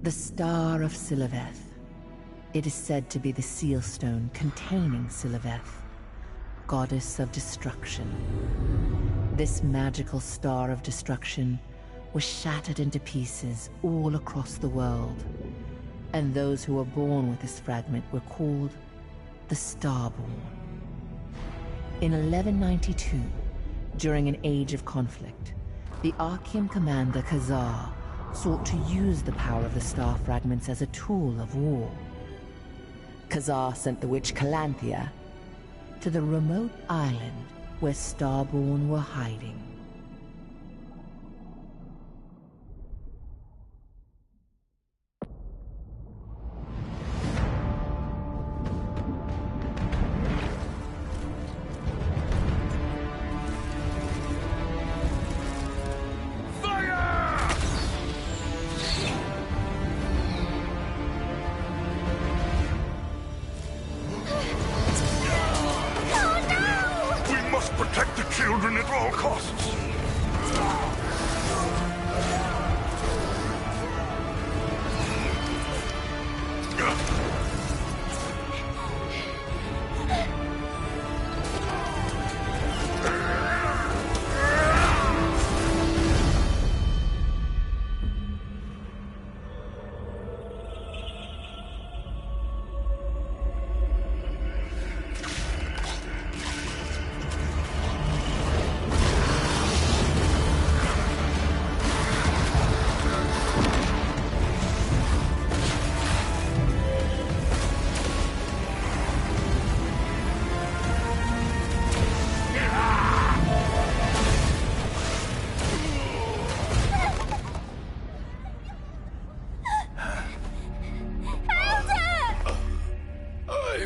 The Star of Siliveth. It is said to be the seal stone containing Siliveth, goddess of destruction. This magical star of destruction was shattered into pieces all across the world, and those who were born with this fragment were called the Starborn. In 1192, during an age of conflict, the Archean commander Khazar sought to use the power of the star fragments as a tool of war. Khazar sent the witch Calanthea to the remote island where Starborn were hiding. Protect the children at all costs.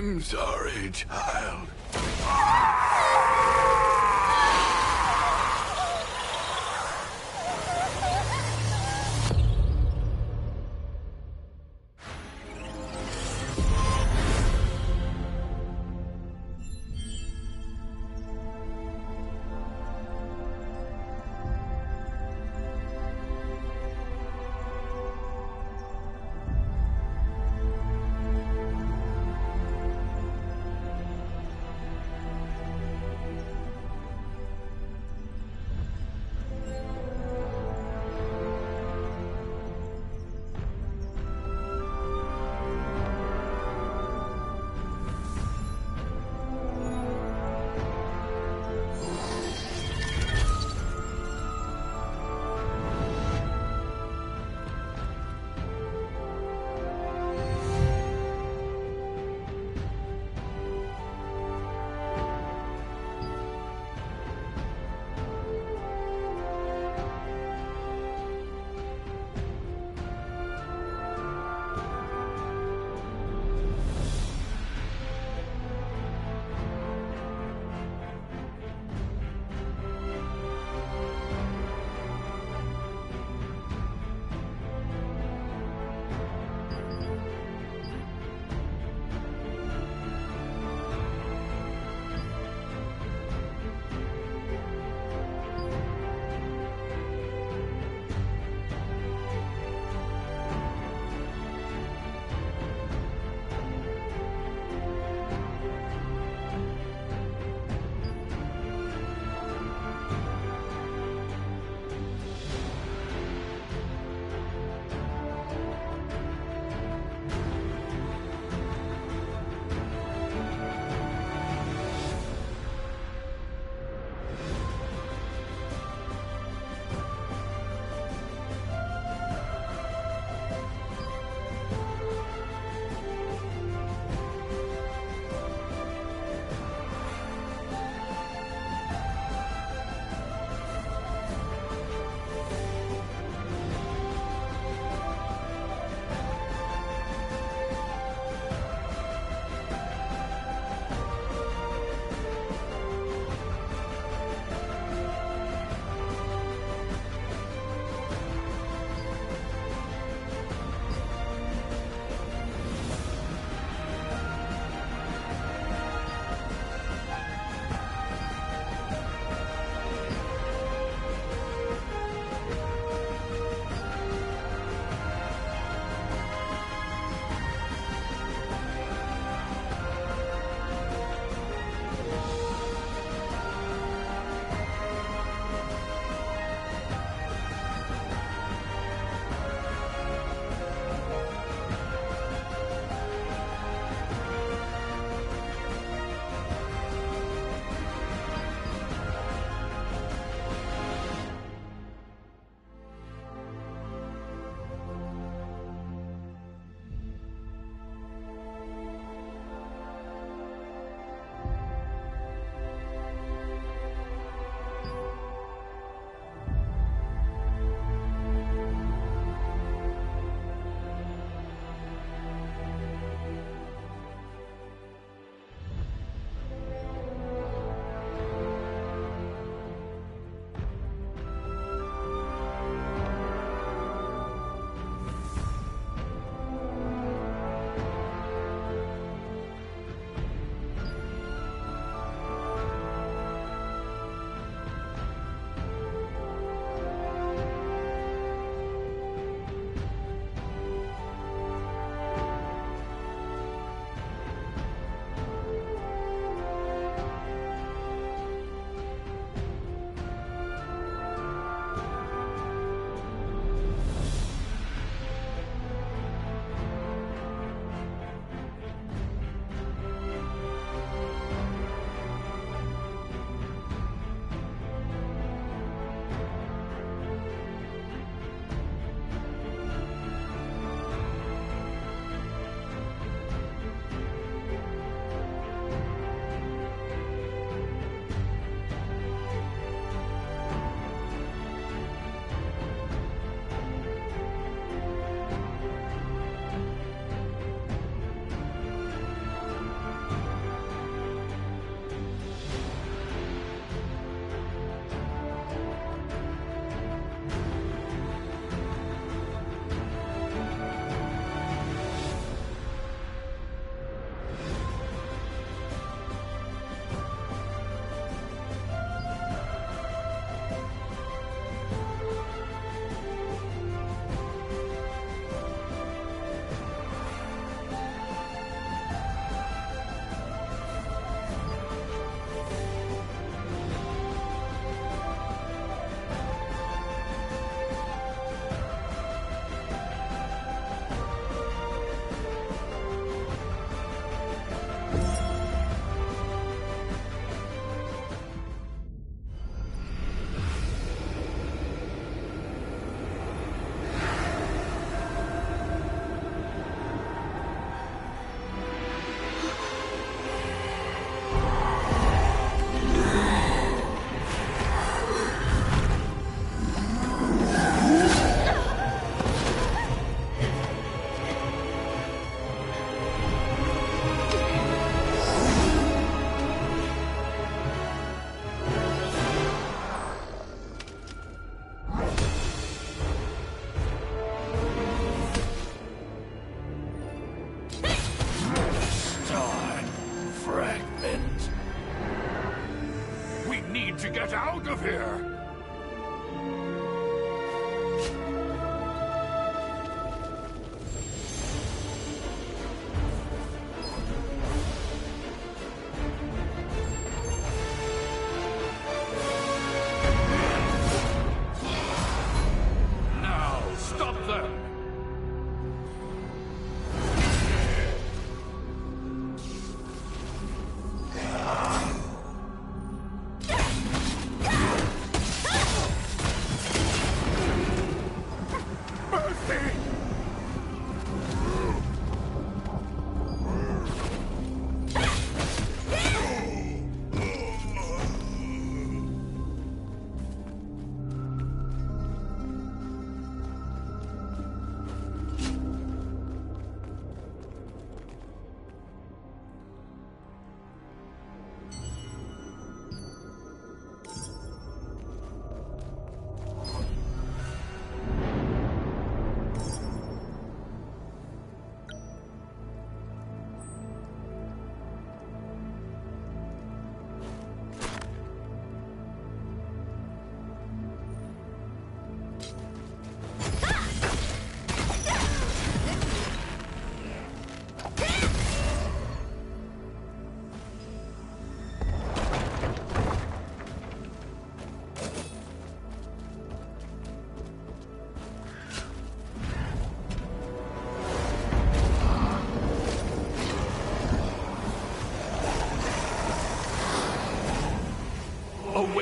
I'm sorry, child.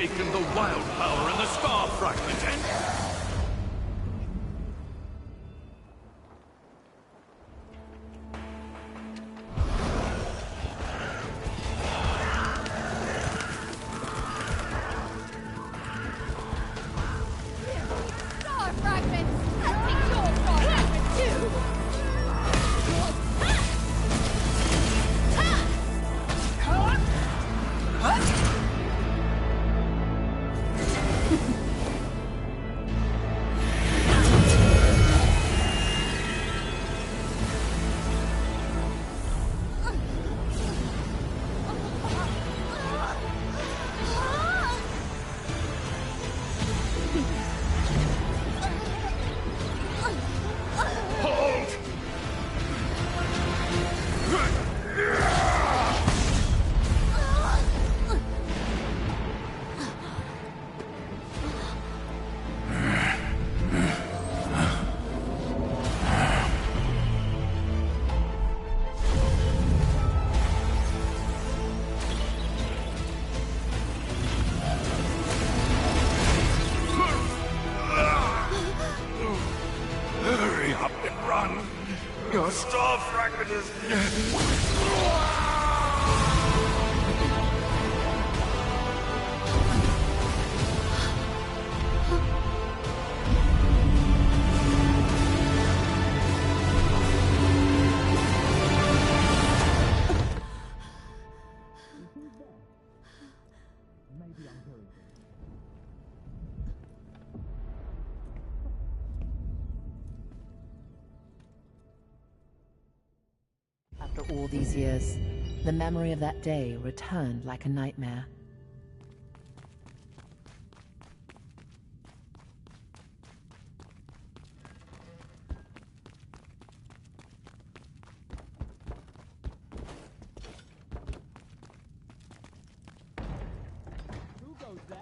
awakened the wild power in the star fragment and... Star fragments! I'll take your star fragment too! Halt! Hurry up and run! Your star fragment is... After all these years, the memory of that day returned like a nightmare. Who goes there?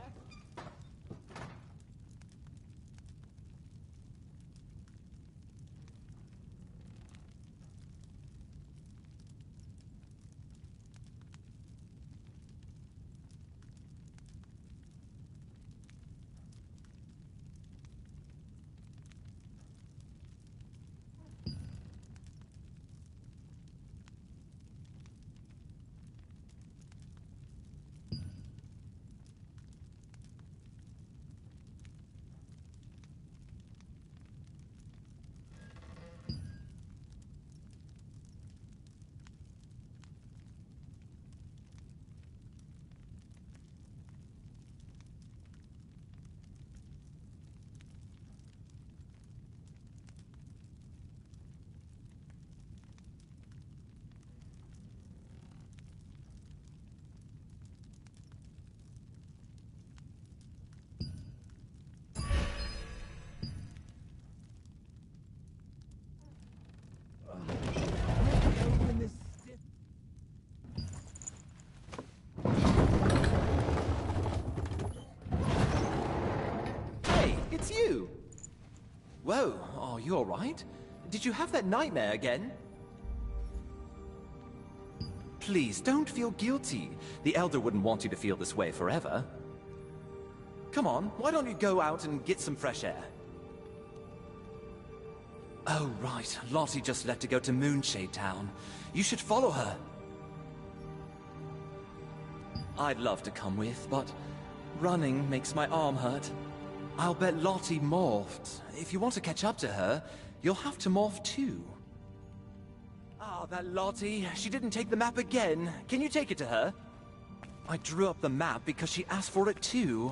Hey, it's you! Whoa, are you alright? Did you have that nightmare again? Please, don't feel guilty. The Elder wouldn't want you to feel this way forever. Come on, why don't you go out and get some fresh air? Oh, right. Lottie just left to go to Moonshade Town. You should follow her. I'd love to come with, but running makes my arm hurt. I'll bet Lottie morphed. If you want to catch up to her, you'll have to morph too. Ah, that Lottie. She didn't take the map again. Can you take it to her? I drew up the map because she asked for it too.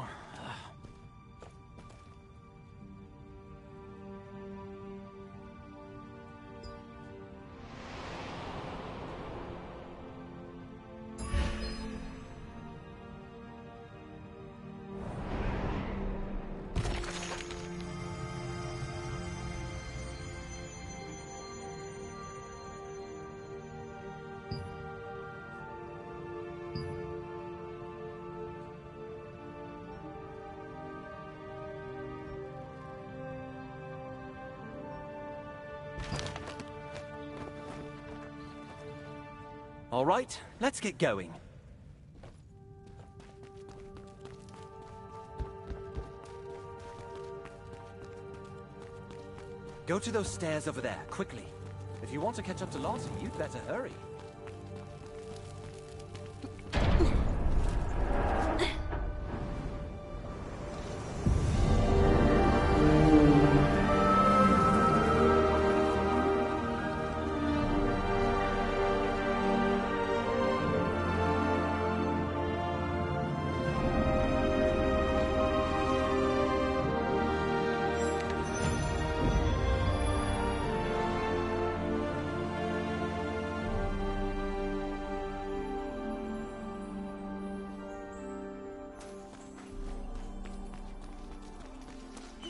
All right, let's get going. Go to those stairs over there, quickly. If you want to catch up to Lottie, you'd better hurry.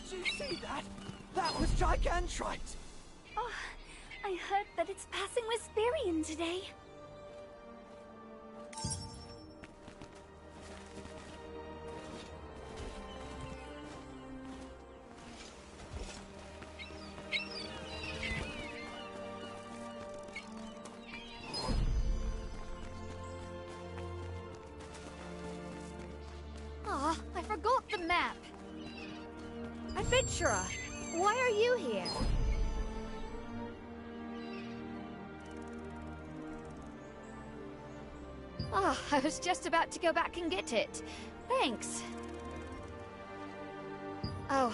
Did you see that? That was Gigantrite! Oh, I heard that it's passing Wisperian today. Ah, I forgot the map. Adventurer, why are you here? Ah, I was just about to go back and get it. Thanks. Oh,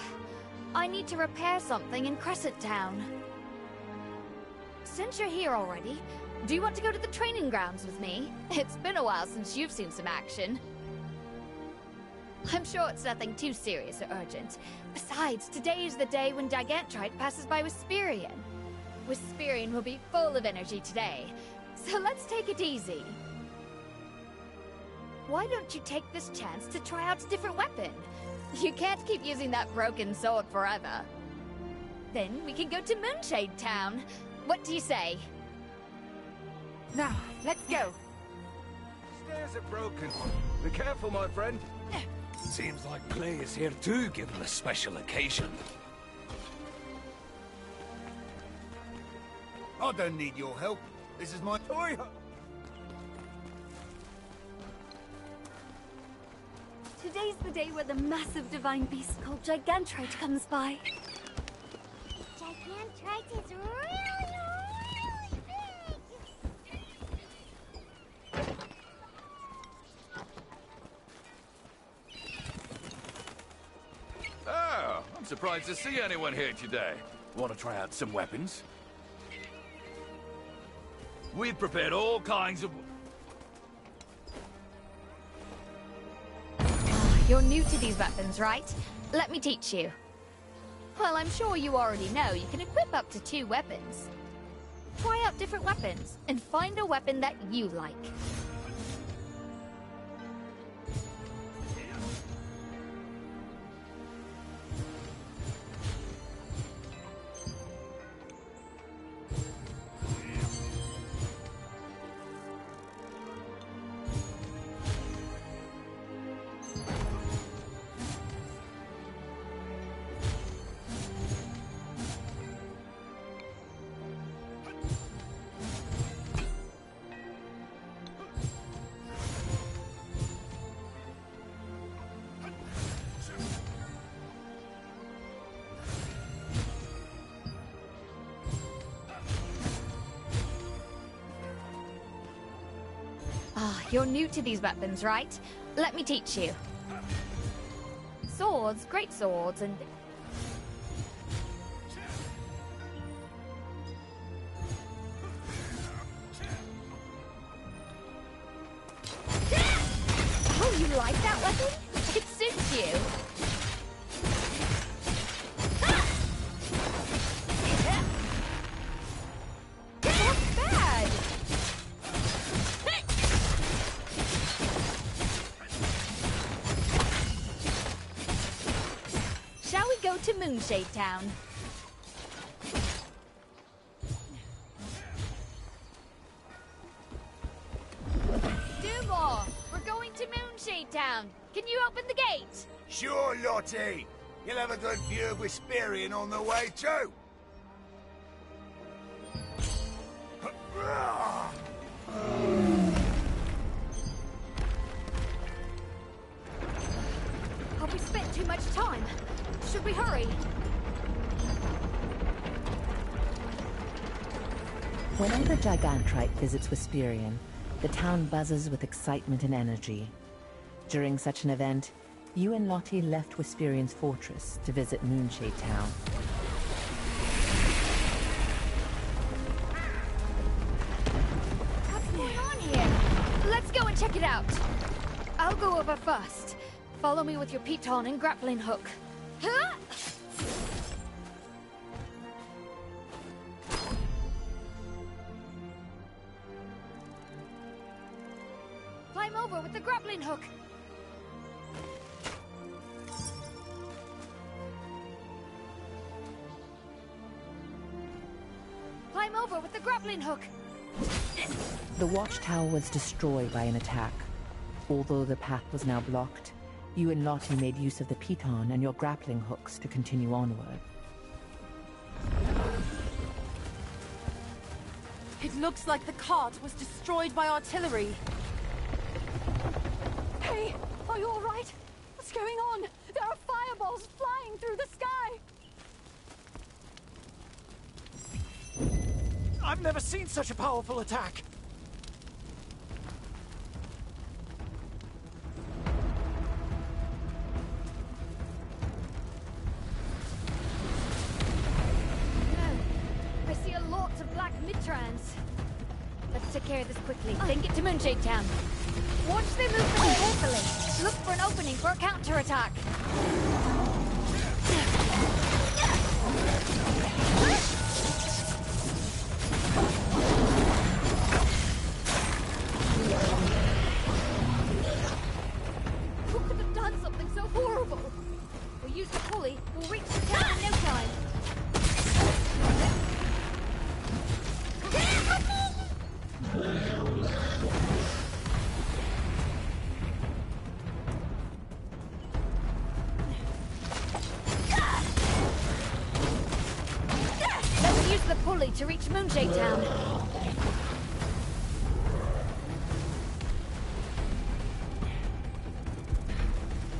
I need to repair something in Crescent Town. Since you're here already, do you want to go to the training grounds with me? It's been a while since you've seen some action. I'm sure it's nothing too serious or urgent. Besides, today is the day when Gigantrite passes by Wisperian. Wisperian will be full of energy today, so let's take it easy. Why don't you take this chance to try out a different weapon? You can't keep using that broken sword forever. Then we can go to Moonshade Town. What do you say? Now, let's go. Stairs are broken. Be careful, my friend. Seems like Clay is here too, given the special occasion. I don't need your help. This is my toy. Today's the day where the massive divine beast called Gigantrite comes by. Gigantrite is really big! Oh, I'm surprised to see anyone here today. Want to try out some weapons? We've prepared all kinds of... You're new to these weapons, right? Let me teach you. Well, I'm sure you already know you can equip up to 2 weapons. Try out different weapons, and find a weapon that you like. You're new to these weapons, right? Let me teach you. Swords, great swords, and... Oh, you like that weapon? It suits you. That's bad. Shall we go to Moonshade Town? Dumore, we're going to Moonshade Town. Can you open the gate? Sure, Lottie. You'll have a good view of Wisperian on the way too. Have we spent too much time? Should we hurry? Whenever Gigantrite visits Wisperian, the town buzzes with excitement and energy. During such an event, you and Lottie left Wisperian's fortress to visit Moonshade Town. What's going on here? Let's go and check it out. I'll go over first. Follow me with your piton and grappling hook. Huh? Climb over with the grappling hook. Climb over with the grappling hook. The watchtower was destroyed by an attack. Although the path was now blocked, you and Lottie made use of the piton and your grappling hooks to continue onward. It looks like the cart was destroyed by artillery. Hey, are you all right? What's going on? There are fireballs flying through the sky. I've never seen such a powerful attack. I see a lot of black mid-trans. Let's take care of this quickly, then get to Moonshade Town. Watch them move very carefully. Look for an opening for a counterattack. Who could have done something so horrible? We'll use the pulley. We'll reach the town in no time. Let's use the pulley to reach Moonshade Town.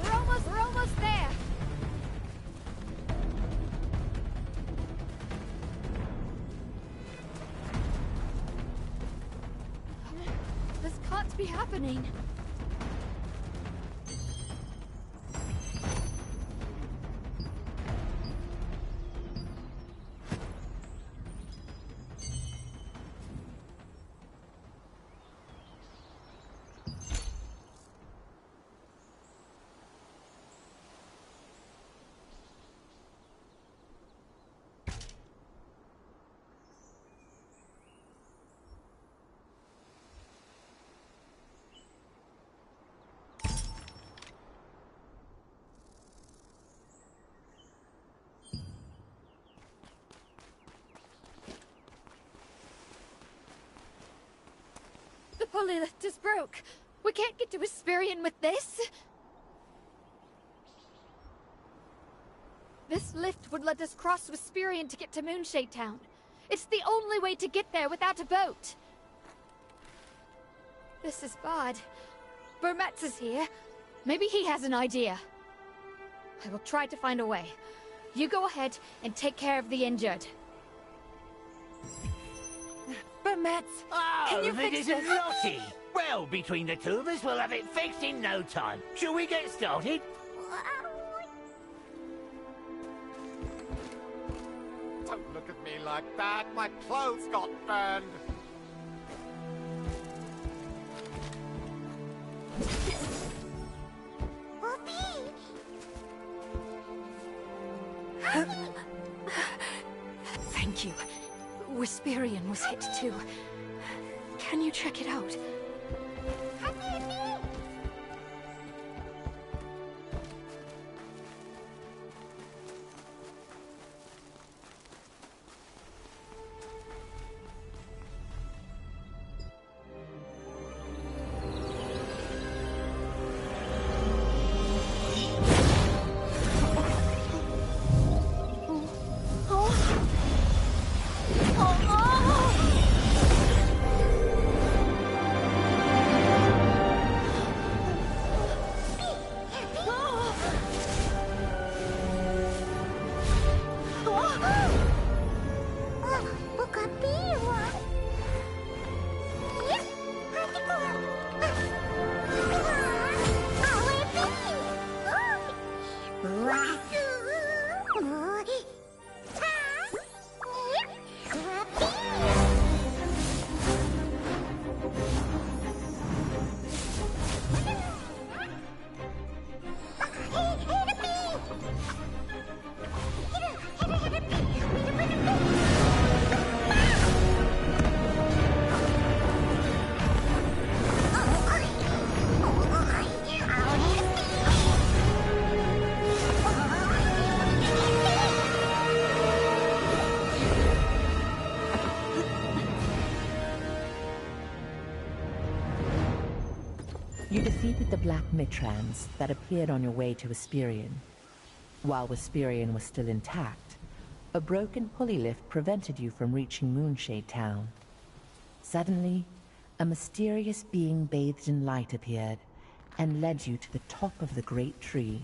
We're almost there. This can't be happening. The pulley lift is broke. We can't get to Wisperian with this. This lift would let us cross Wisperian to get to Moonshade Town. It's the only way to get there without a boat. This is bad. Burmetz is here. Maybe he has an idea. I will try to find a way. You go ahead and take care of the injured. Burmetz, can you if fix it isn't this? Lottie! Well, between the two of us, we'll have it fixed in no time. Shall we get started? Don't look at me like that. My clothes got burned. Thank you. Wisperian was hit too. Can you check it out? You defeated the Black Mitrans that appeared on your way to Wisperian. While Wisperian was still intact, a broken pulley lift prevented you from reaching Moonshade Town. Suddenly, a mysterious being bathed in light appeared and led you to the top of the great tree.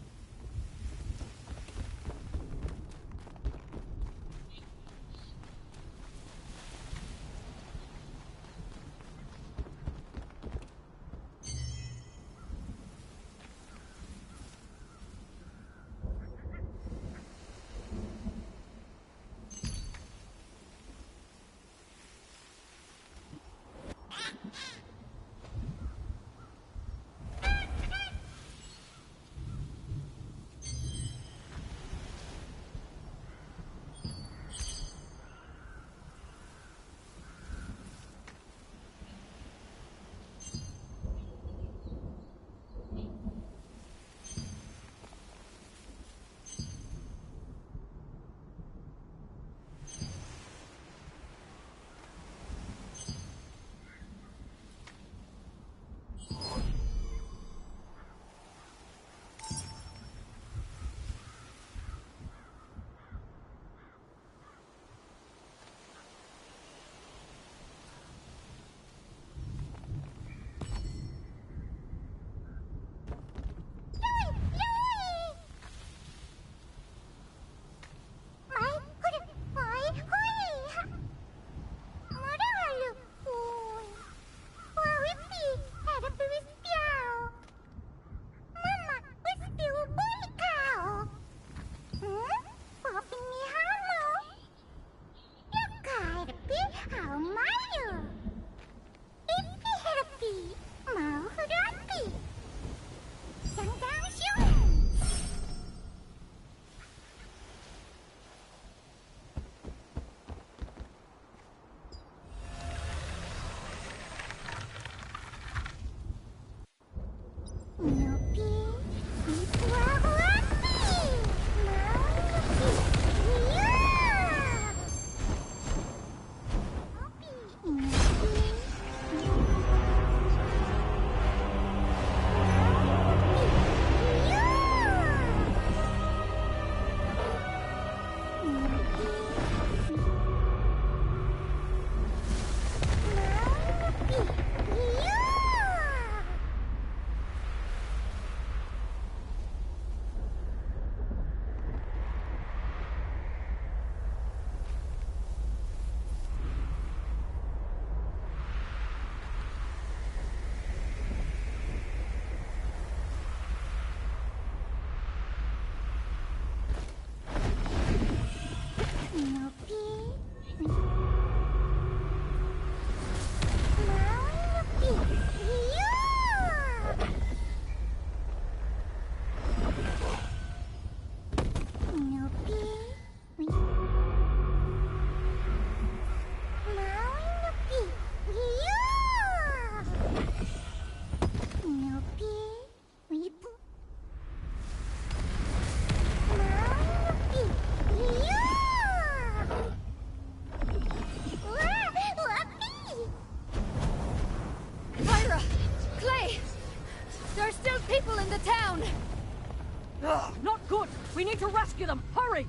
Not good! We need to rescue them! Hurry!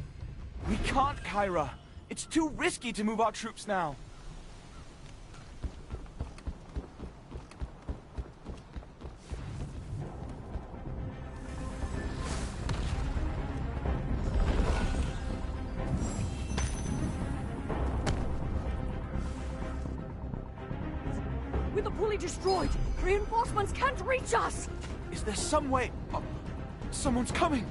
We can't, Kyra. It's too risky to move our troops now. With the pulley destroyed, reinforcements can't reach us! Is there some way... Oh, someone's coming!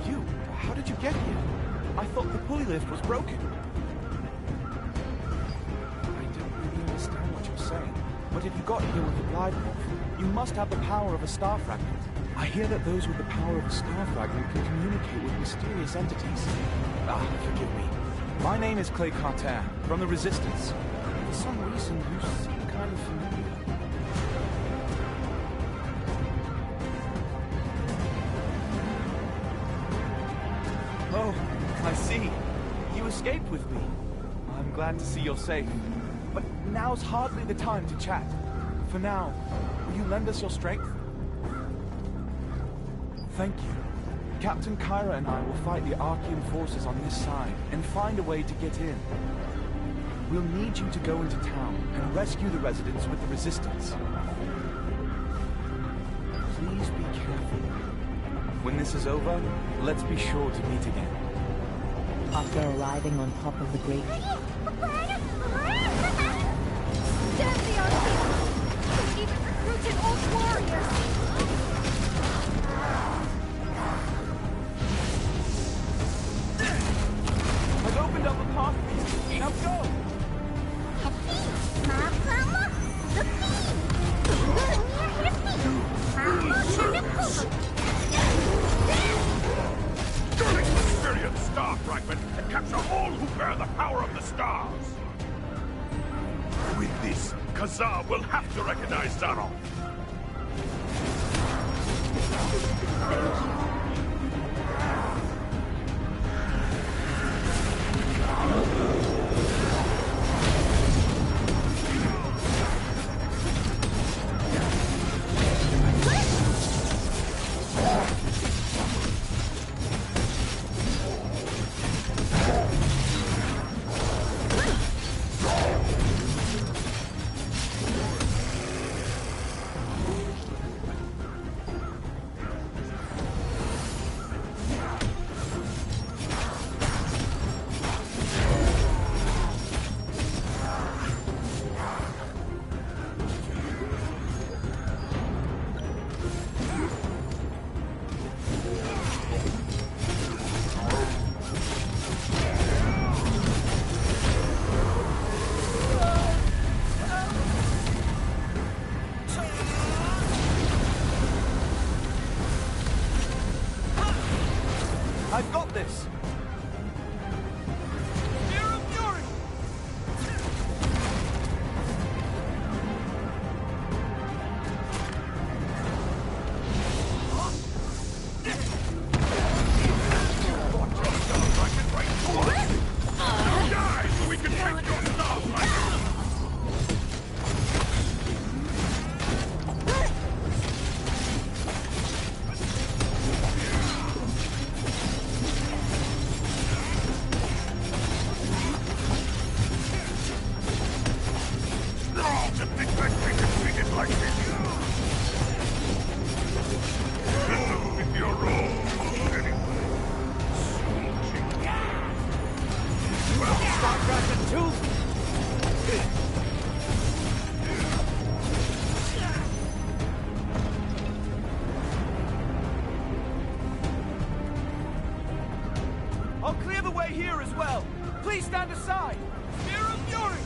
You? How did you get here? I thought the pulley lift was broken. I don't really understand what you're saying, but if you got here with a glide morph, you must have the power of a star fragment. I hear that those with the power of a star fragment can communicate with mysterious entities. Ah, forgive me. My name is Clay Carter, from the Resistance. For some reason, you seem kind of familiar. Oh, I see. You escaped with me. I'm glad to see you're safe. But now's hardly the time to chat. For now, will you lend us your strength? Thank you. Captain Kyra and I will fight the Archean forces on this side and find a way to get in. We'll need you to go into town and rescue the residents with the resistance. Please be careful. When this is over, let's be sure to meet again. After arriving on top of the great... Damn the Archeans! They even recruited old warriors! I've opened up a path for you. Now go! During the Syrian star fragment and capture all who bear the power of the stars. With this, Khazar will have to recognize Zaroff. I've got this! I'll clear the way here as well. Please stand aside. Spear of Fury!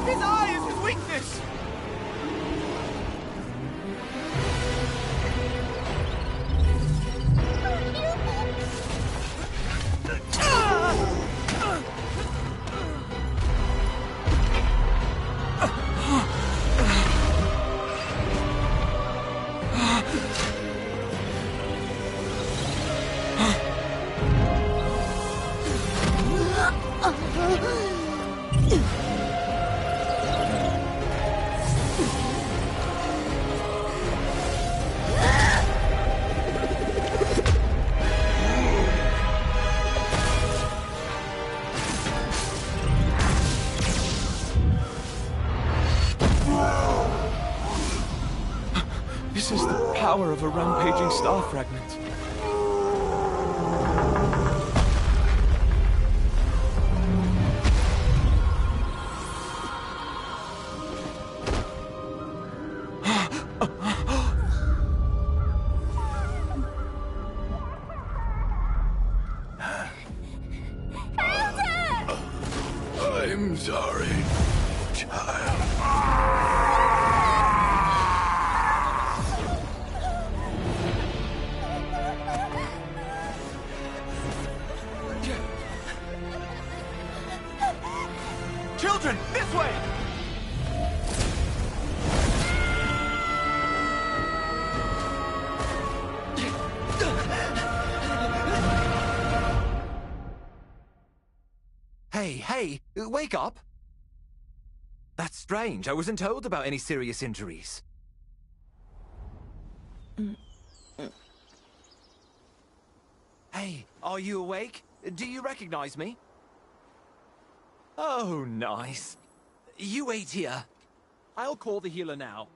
His eye is his weakness! This is the power of a rampaging star fragment. I'm sorry, child. Children, this way! Hey, wake up! That's strange. I wasn't told about any serious injuries. Hey, are you awake? Do you recognize me? Oh, nice. You wait here. I'll call the healer now.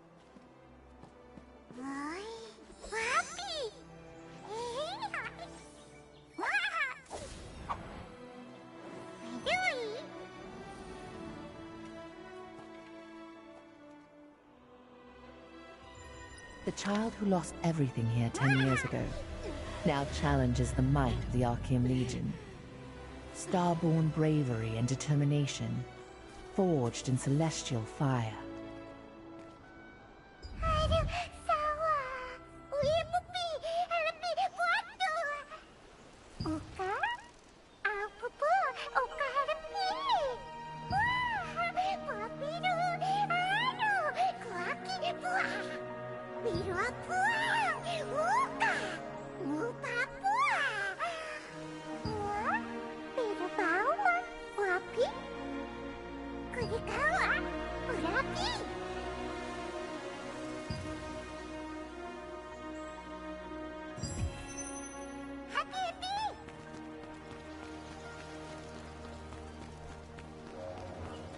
The child who lost everything here 10 years ago now challenges the might of the Archean Legion. Starborn bravery and determination, forged in celestial fire.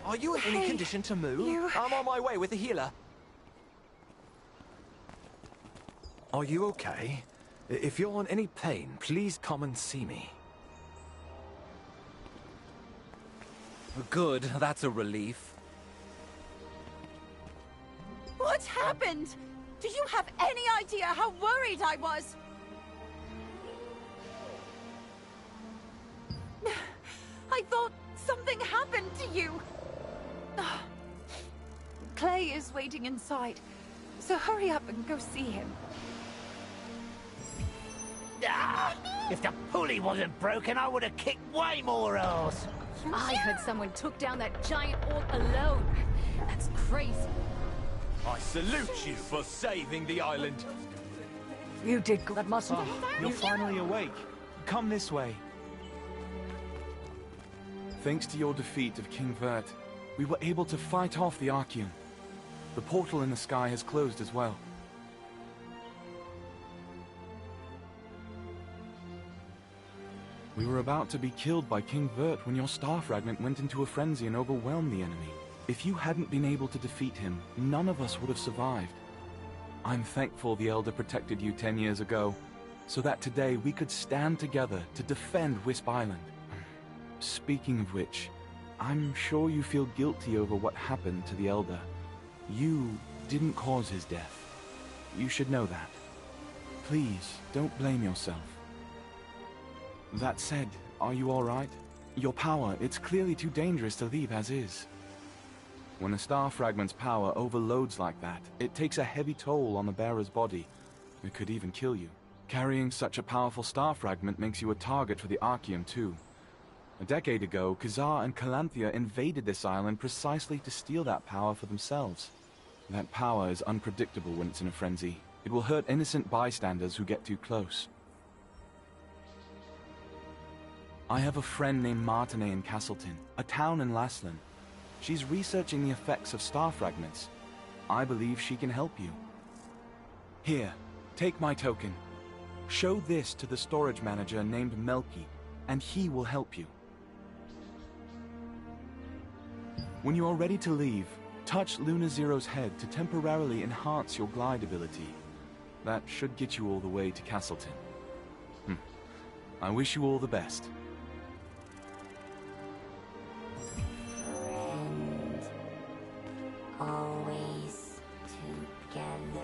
Are you in any condition to move? I'm on my way with the healer. Are you okay? If you're in any pain, please come and see me. Good, that's a relief. What happened? Do you have any idea how worried I was? I thought something happened to you. Clay is waiting inside, so hurry up and go see him. If the pulley wasn't broken, I would have kicked way more ass. I heard someone took down that giant orc alone. That's crazy. I salute you for saving the island. You did good. That must Oh, you're finally awake. Come this way. Thanks to your defeat of King Vert, we were able to fight off the Archean. The portal in the sky has closed as well. We were about to be killed by King Vert when your star fragment went into a frenzy and overwhelmed the enemy. If you hadn't been able to defeat him, none of us would have survived. I'm thankful the Elder protected you 10 years ago, so that today we could stand together to defend Wisp Island. Speaking of which, I'm sure you feel guilty over what happened to the Elder. You didn't cause his death. You should know that. Please, don't blame yourself. That said, are you all right? Your power, it's clearly too dangerous to leave as is. When a star fragment's power overloads like that, it takes a heavy toll on the bearer's body. It could even kill you. Carrying such a powerful star fragment makes you a target for the Archeum too. A decade ago, Khazar and Calanthea invaded this island precisely to steal that power for themselves. That power is unpredictable when it's in a frenzy. It will hurt innocent bystanders who get too close. I have a friend named Martinet in Castleton, a town in Laslan. She's researching the effects of star fragments. I believe she can help you. Here, take my token. Show this to the storage manager named Melky, and he will help you. When you are ready to leave, touch Luna Zero's head to temporarily enhance your glide ability. That should get you all the way to Castleton. I wish you all the best. Friend. Always together.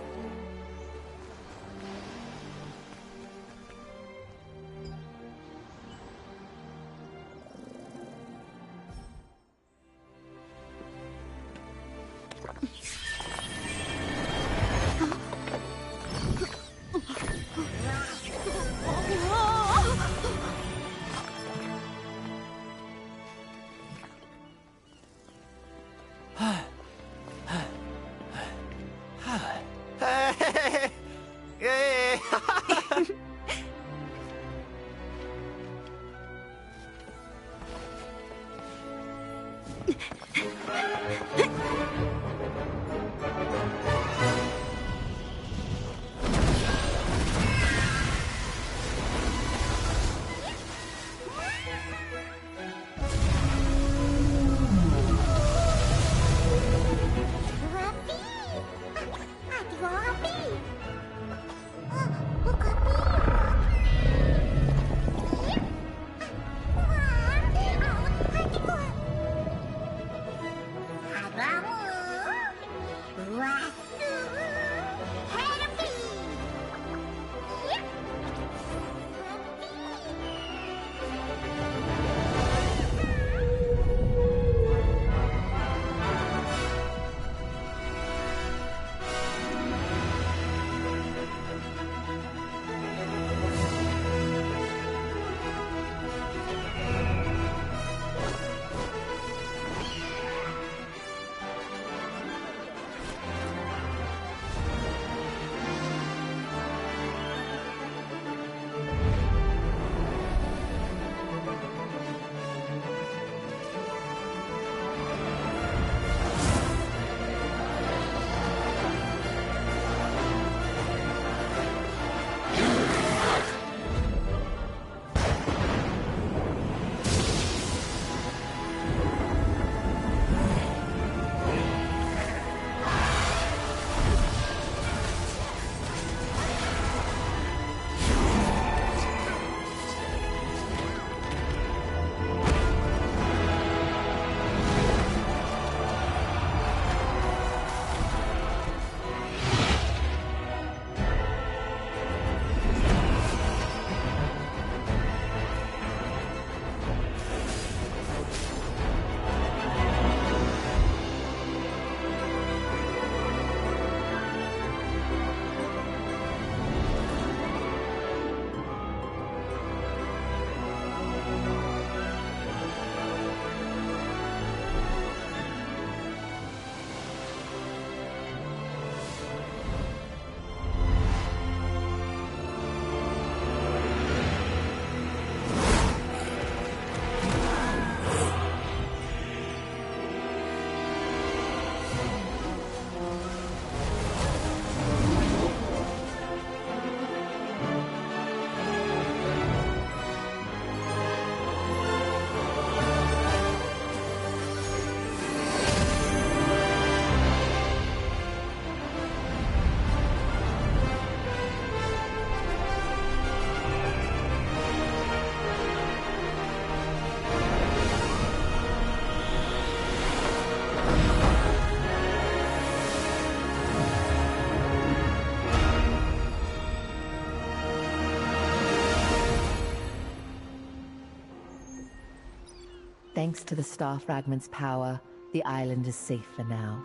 Thanks to the star fragment's power, The island is safe for now.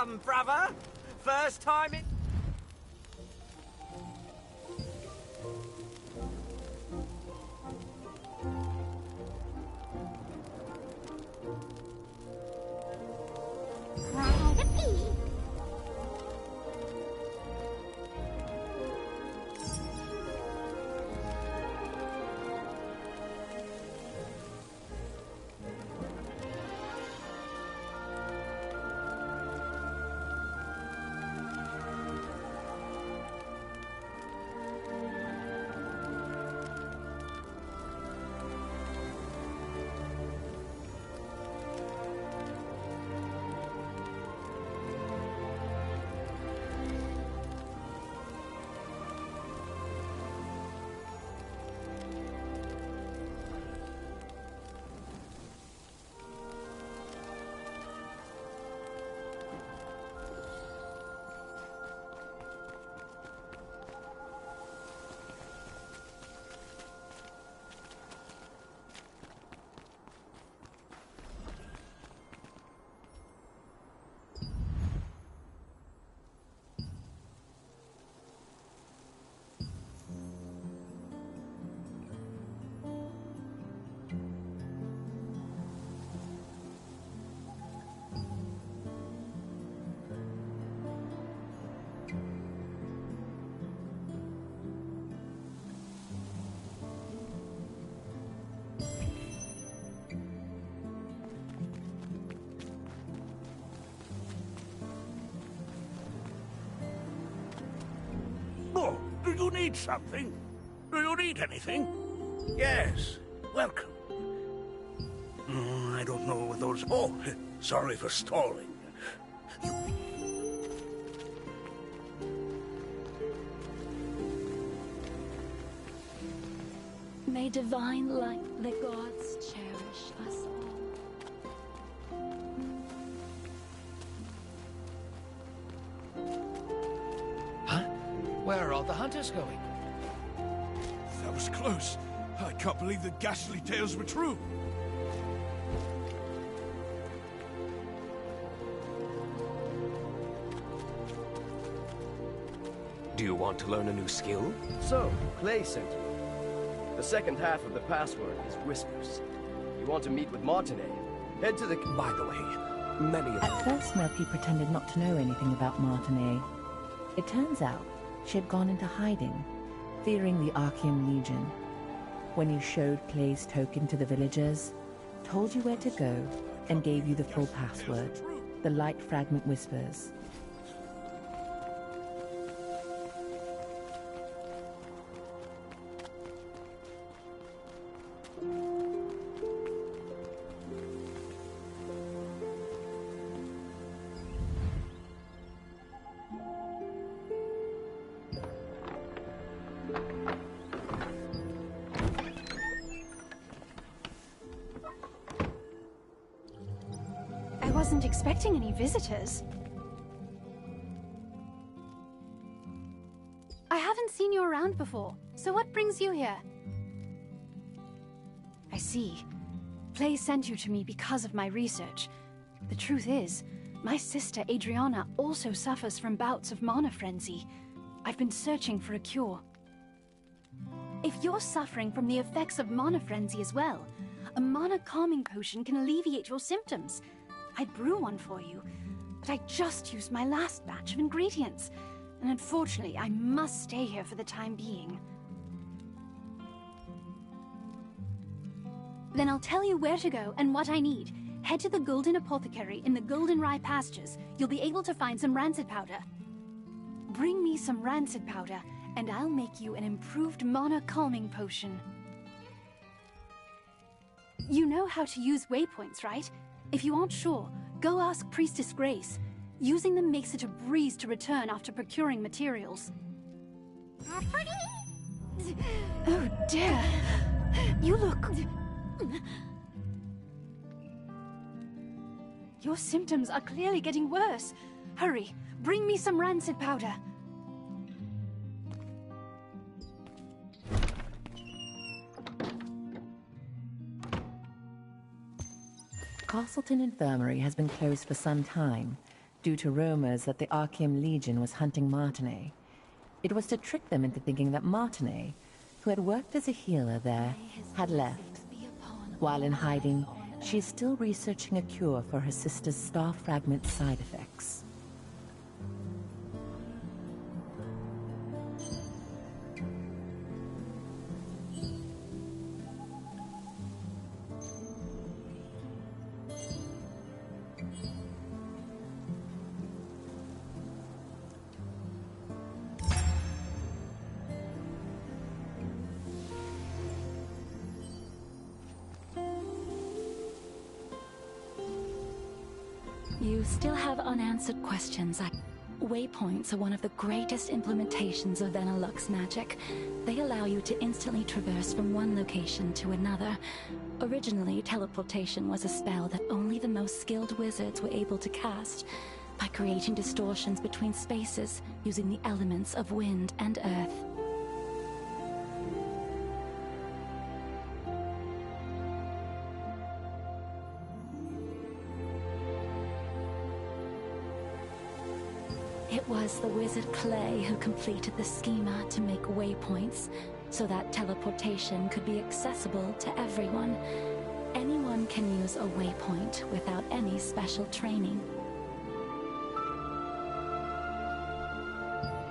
Welcome, brother. First time in... Oh, do you need something? Do you need anything? Yes, welcome. I don't know what those... Oh, sorry for stalling. May divine light, the gods cherish us all. Huh? Where are the hunters going? That was close. I can't believe the ghastly tales were true. Do you want to learn a new skill? So, Clay sent you. The second half of the password is whispers. You want to meet with Martinet? Head to the... By the way, many of... At first, Murphy pretended not to know anything about Martinet. It turns out she had gone into hiding, fearing the Archean Legion. When you showed Clay's token to the villagers, told you where to go, and gave you the full password, the light fragment whispers. I wasn't expecting any visitors. I haven't seen you around before, so what brings you here? I see. Play sent you to me because of my research. The truth is, my sister Adriana also suffers from bouts of mana frenzy. I've been searching for a cure. If you're suffering from the effects of mana frenzy as well, a mana calming potion can alleviate your symptoms. I'd brew one for you, but I just used my last batch of ingredients, and unfortunately I must stay here for the time being. Then I'll tell you where to go and what I need. Head to the Golden Apothecary in the Golden Rye pastures. You'll be able to find some rancid powder. Bring me some rancid powder, and I'll make you an improved mana calming potion. You know how to use waypoints, right? If you aren't sure, go ask Priestess Grace. Using them makes it a breeze to return after procuring materials. Oh dear! You look... Your symptoms are clearly getting worse. Hurry, bring me some rancid powder. Castleton Infirmary has been closed for some time, due to rumors that the Archeum Legion was hunting Martinet. It was to trick them into thinking that Martinet, who had worked as a healer there, had left. While in hiding, she is still researching a cure for her sister's star fragment side effects. You still have unanswered questions. Waypoints are one of the greatest implementations of Venilux magic. They allow you to instantly traverse from one location to another. Originally, teleportation was a spell that only the most skilled wizards were able to cast, by creating distortions between spaces using the elements of wind and earth. It was the wizard Clay who completed the schema to make waypoints, so that teleportation could be accessible to everyone. Anyone can use a waypoint without any special training.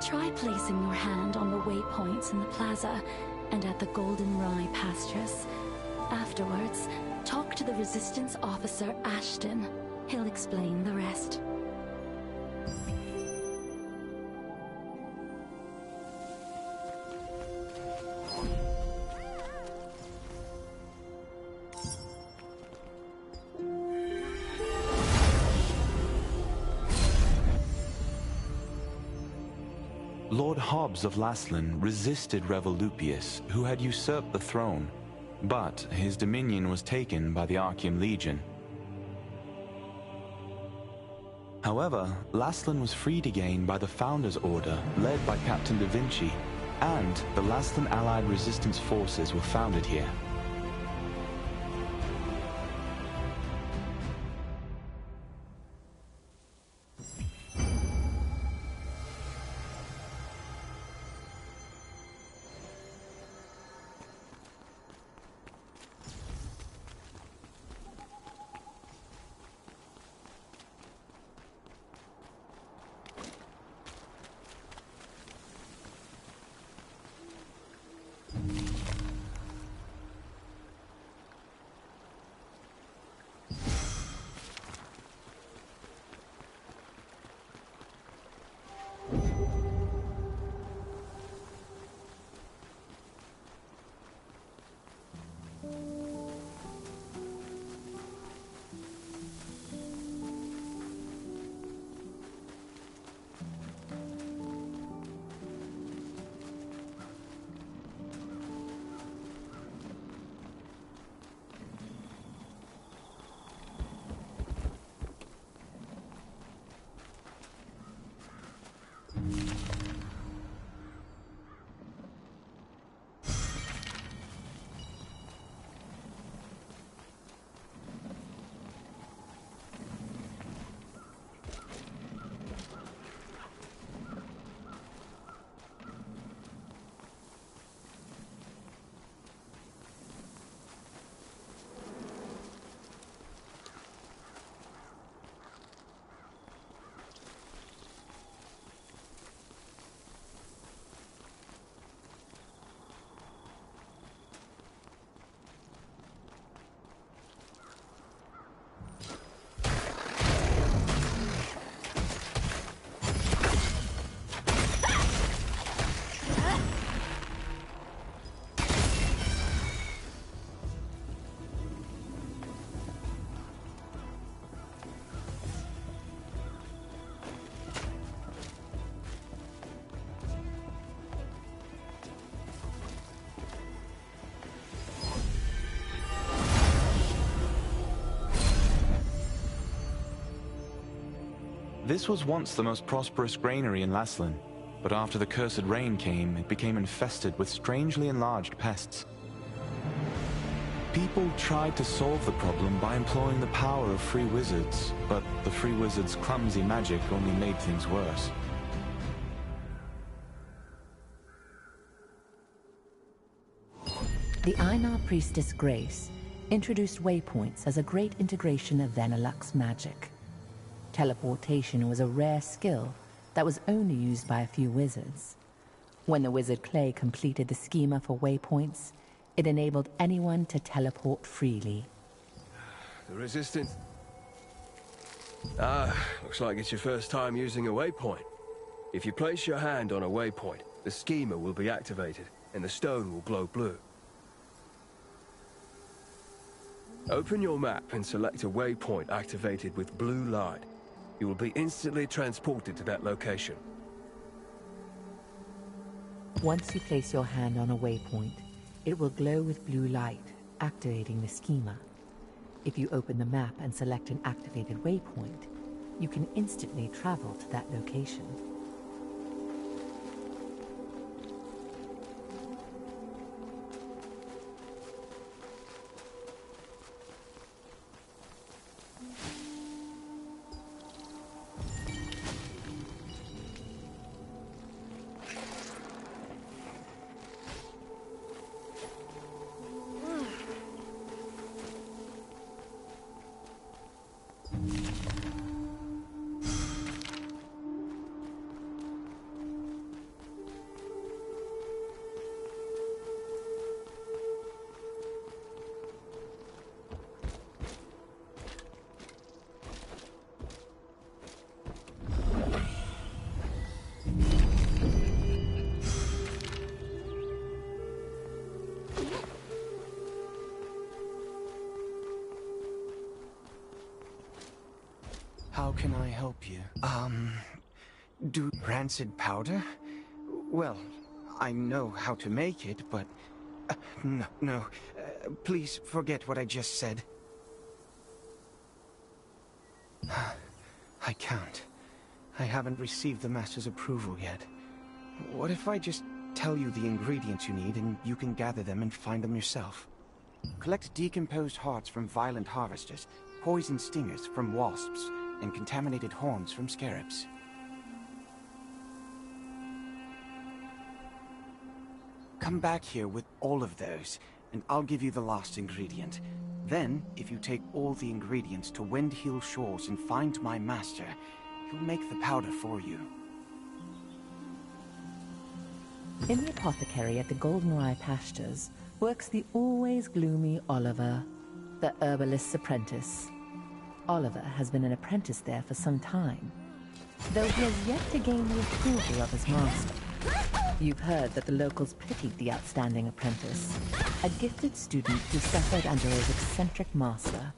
Try placing your hand on the waypoints in the plaza and at the Golden Rye pastures. Afterwards, talk to the Resistance officer Ashton. He'll explain the rest. Lord Hobbs of Laslan resisted Revolupius, who had usurped the throne, but his dominion was taken by the Archeum Legion. However, Laslan was freed again by the Founders Order, led by Captain Da Vinci, and the Laslan Allied Resistance forces were founded here. This was once the most prosperous granary in Laslan, but after the cursed rain came, it became infested with strangely enlarged pests. People tried to solve the problem by employing the power of free wizards, but the free wizards' clumsy magic only made things worse. The Einar priestess Grace introduced waypoints as a great integration of Venelux magic. Teleportation was a rare skill that was only used by a few wizards. When the wizard Clay completed the schema for waypoints, it enabled anyone to teleport freely. The resistance... looks like it's your first time using a waypoint. If you place your hand on a waypoint, the schema will be activated, and the stone will glow blue. Open your map and select a waypoint activated with blue light. You will be instantly transported to that location. Once you place your hand on a waypoint, it will glow with blue light, activating the schema. If you open the map and select an activated waypoint, you can instantly travel to that location. How can I help you? Do rancid powder? Well, I know how to make it, but... no. Please forget what I just said. I can't. I haven't received the Master's approval yet. What if I just tell you the ingredients you need and you can gather them and find them yourself? Collect decomposed hearts from violent harvesters, poison stingers from wasps, and contaminated horns from scarabs. Come back here with all of those, and I'll give you the last ingredient. Then, if you take all the ingredients to Windhill Shores and find my master, he'll make the powder for you. In the apothecary at the Goldenrye Pastures works the always gloomy Oliver, the herbalist's apprentice. Oliver has been an apprentice there for some time, though he has yet to gain the approval of his master. You've heard that the locals pitied the outstanding apprentice, a gifted student who suffered under his eccentric master.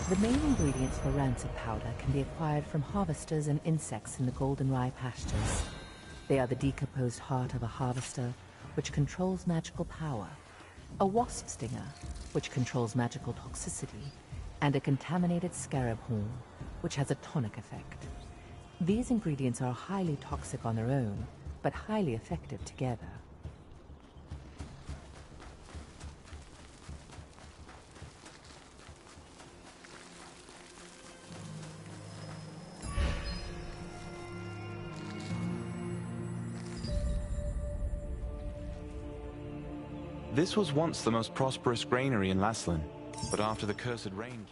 The main ingredients for rancid powder can be acquired from harvesters and insects in the Goldenrye Pastures. They are the decomposed heart of a harvester, which controls magical power, a wasp stinger, which controls magical toxicity, and a contaminated scarab horn, which has a tonic effect. These ingredients are highly toxic on their own, but highly effective together. This was once the most prosperous granary in Laslan, but after the cursed rain came...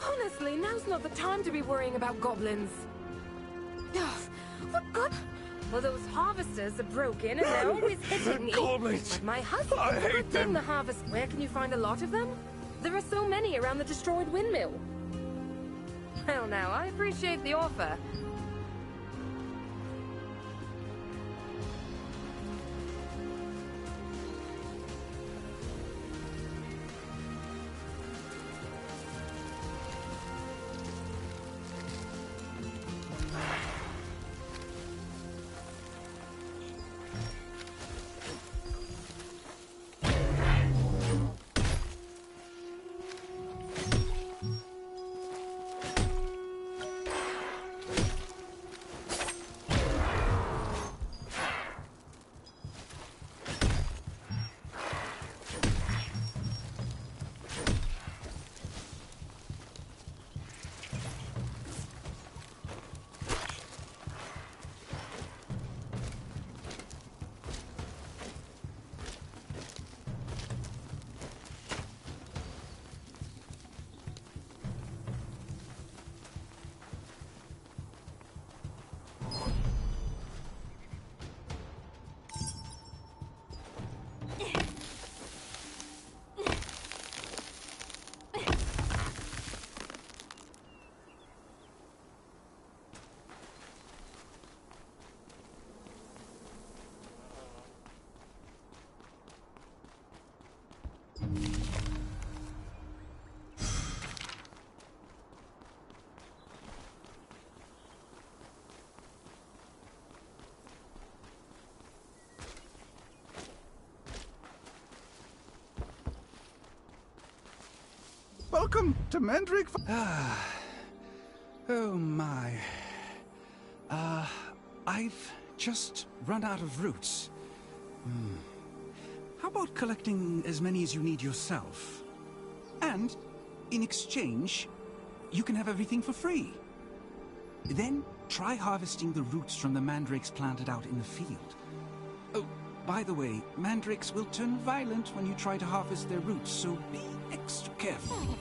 Honestly, now's not the time to be worrying about goblins. Ugh, what god? Well, those harvesters are broken and they're always hitting me. Goblins! Like my husband. I hate them. The harvest. Where can you find a lot of them? There are so many around the destroyed windmill. Well, now, I appreciate the offer. Welcome to Mandrake. Oh my. I've just run out of roots. How about collecting as many as you need yourself? And, in exchange, you can have everything for free. Then, try harvesting the roots from the mandrakes planted out in the field. Oh, by the way, mandrakes will turn violent when you try to harvest their roots, so be extra careful.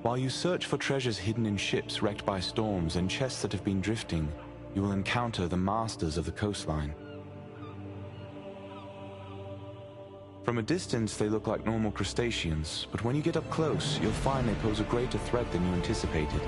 While you search for treasures hidden in ships wrecked by storms and chests that have been drifting, you will encounter the masters of the coastline. From a distance, they look like normal crustaceans, but when you get up close, you'll find they pose a greater threat than you anticipated.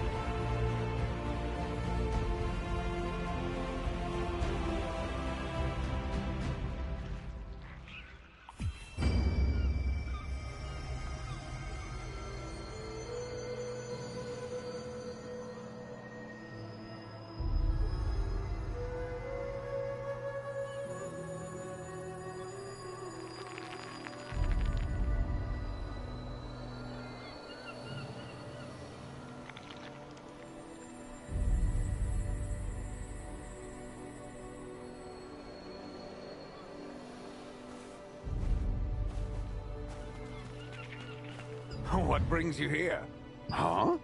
What brings you here? Huh?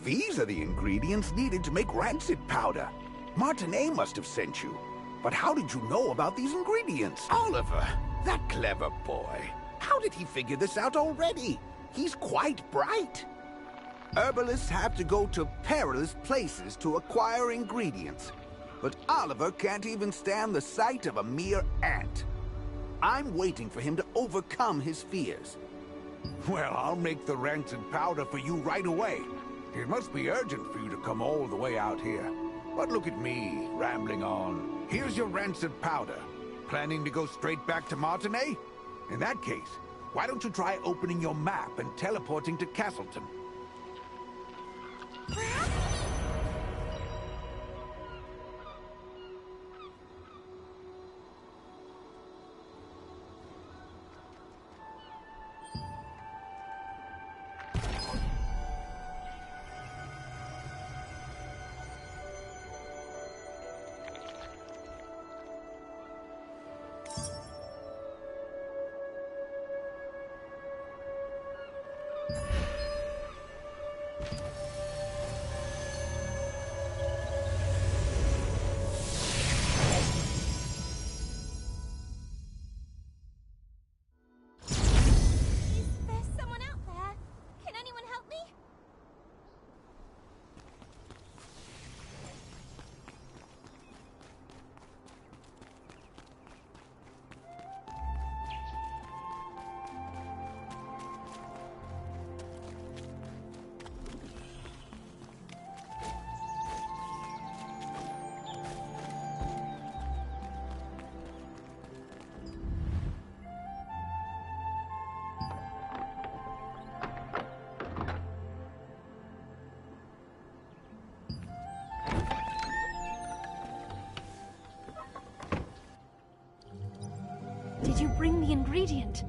These are the ingredients needed to make rancid powder. Martinet must have sent you. But how did you know about these ingredients? Oliver, that clever boy. How did he figure this out already? He's quite bright. Herbalists have to go to perilous places to acquire ingredients. But Oliver can't even stand the sight of a mere ant. I'm waiting for him to overcome his fears. Well, I'll make the rancid powder for you right away. It must be urgent for you to come all the way out here. But look at me, rambling on. Here's your rancid powder. Planning to go straight back to Martinet? In that case, why don't you try opening your map and teleporting to Castleton? Did you bring the ingredient?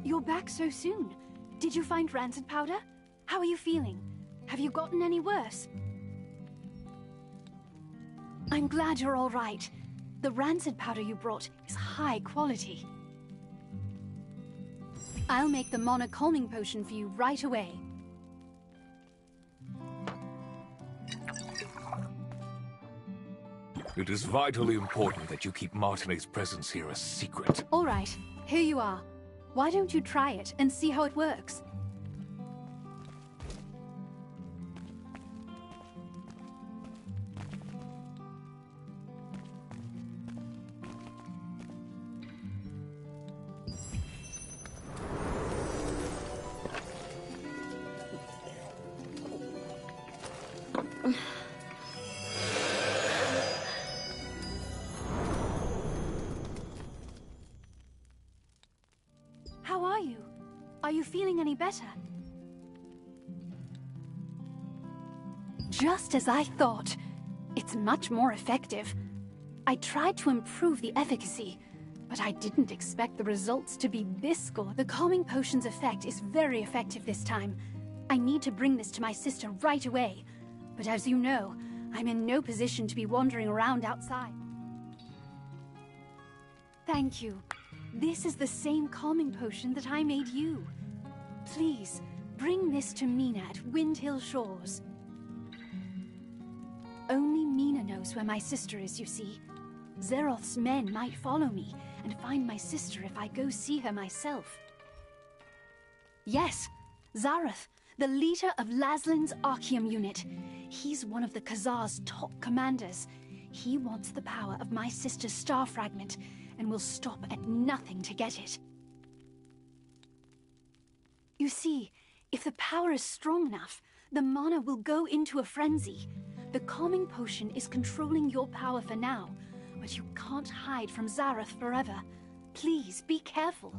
You're back so soon. Did you find rancid powder? How are you feeling? Have you gotten any worse? I'm glad you're all right. The rancid powder you brought is high quality. I'll make the mana calming potion for you right away. It is vitally important that you keep Martinet's presence here a secret. All right, here you are. Why don't you try it and see how it works? How are you? Are you feeling any better? Just as I thought. It's much more effective. I tried to improve the efficacy, but I didn't expect the results to be this good. The calming potion's effect is very effective this time. I need to bring this to my sister right away. But as you know, I'm in no position to be wandering around outside. Thank you. This is the same calming potion that I made you. Please, bring this to Mina at Windhill Shores. Only Mina knows where my sister is, you see. Zeroth's men might follow me and find my sister if I go see her myself. Yes, Zarath, the leader of Laslin's Archeum unit. He's one of the Khazar's top commanders. He wants the power of my sister's star fragment and will stop at nothing to get it. You see, if the power is strong enough, the mana will go into a frenzy. The calming potion is controlling your power for now, but you can't hide from Zarath forever. Please, be careful.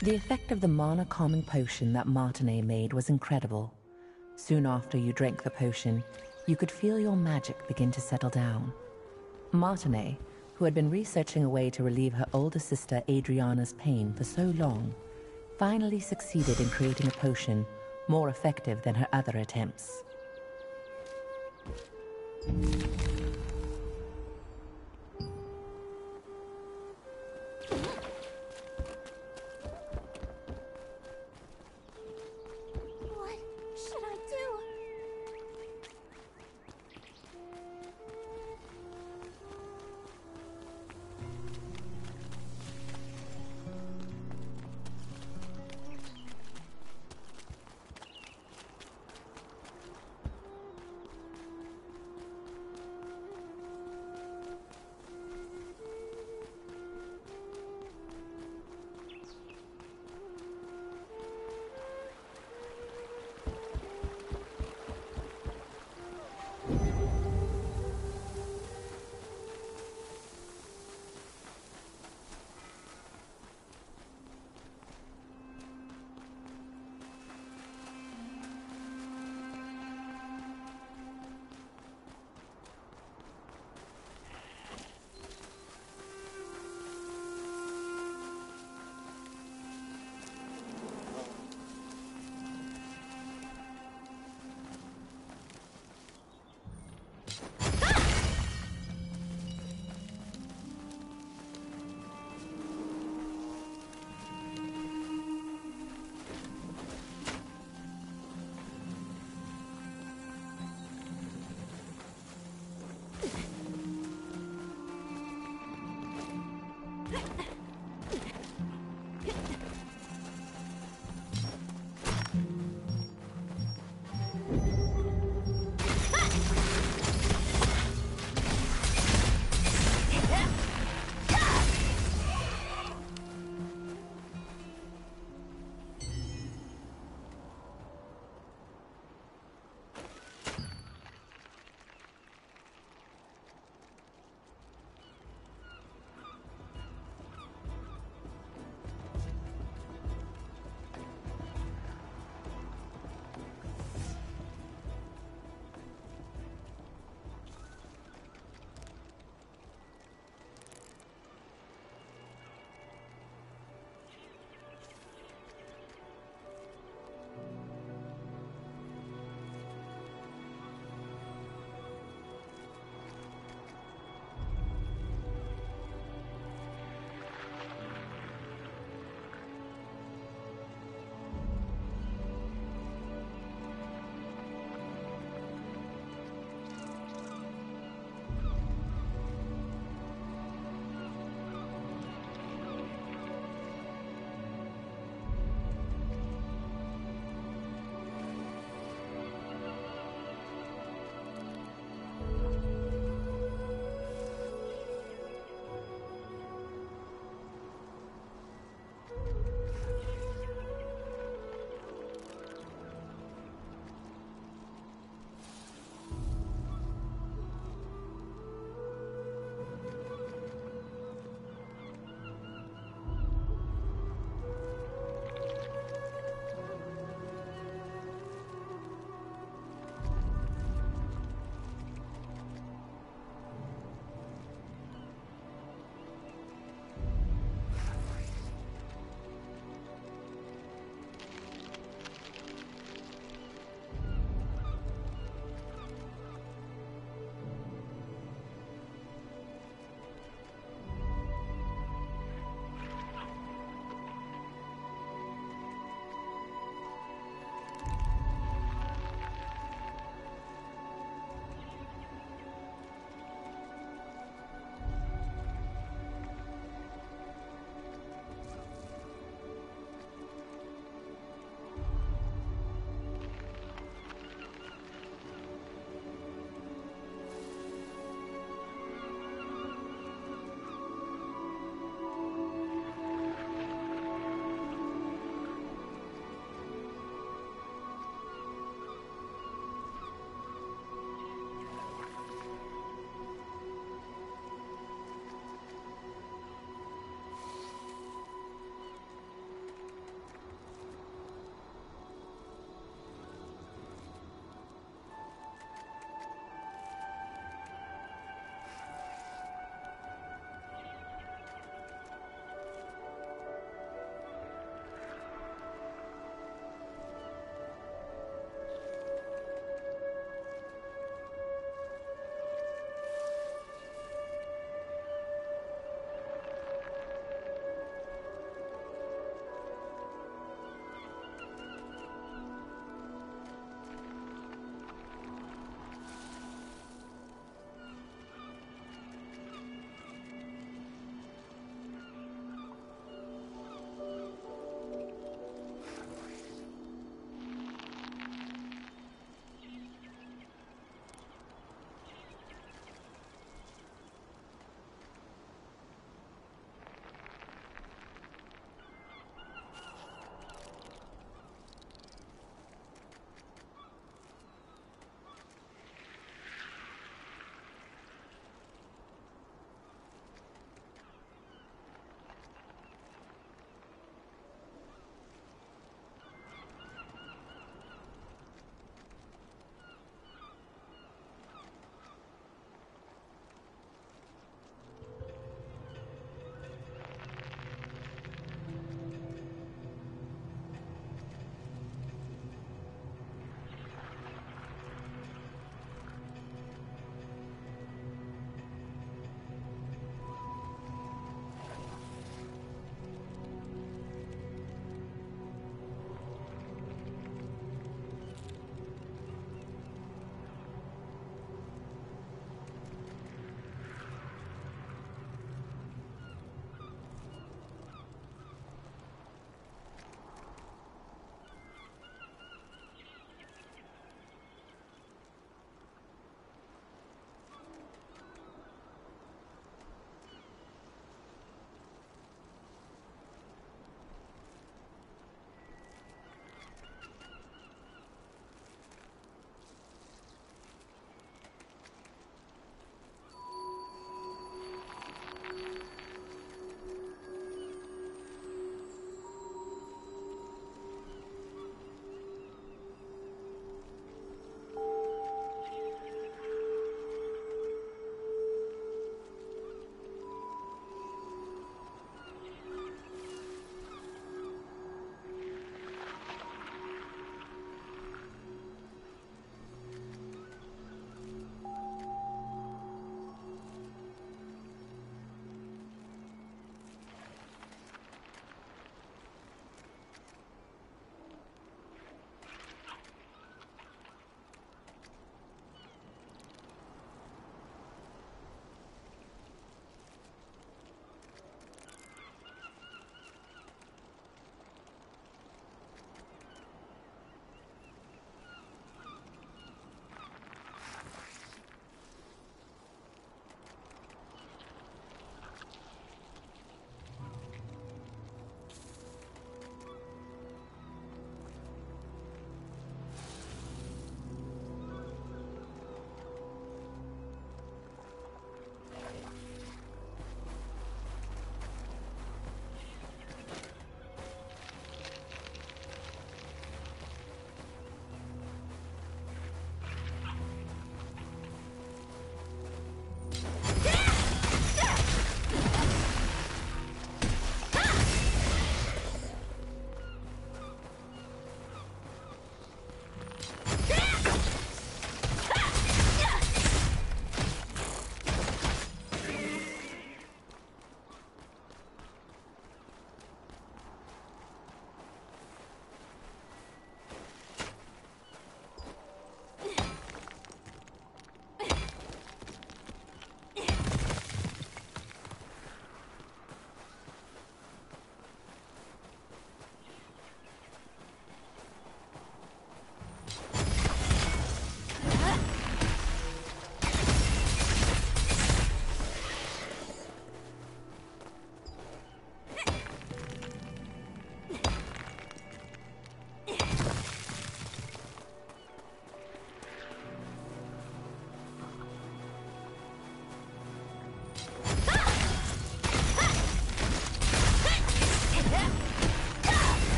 The effect of the mana calming potion that Martinet made was incredible. Soon after you drank the potion, you could feel your magic begin to settle down. Martinet, who had been researching a way to relieve her older sister Adriana's pain for so long, finally succeeded in creating a potion more effective than her other attempts. What should I do?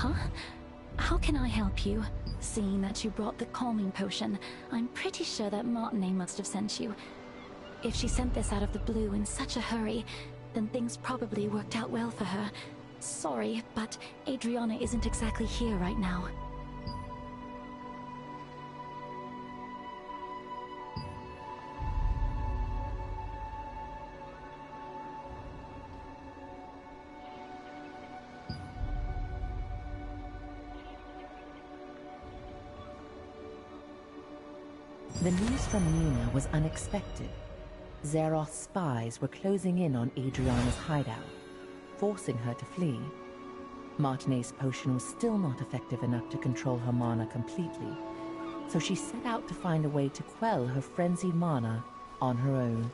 Huh? How can I help you? Seeing that you brought the calming potion, I'm pretty sure that Martinet must have sent you. If she sent this out of the blue in such a hurry, then things probably worked out well for her. Sorry, but Adriana isn't exactly here right now. The news from Nina was unexpected. Zeroth's spies were closing in on Adriana's hideout, forcing her to flee. Martinet's potion was still not effective enough to control her mana completely, so she set out to find a way to quell her frenzied mana on her own.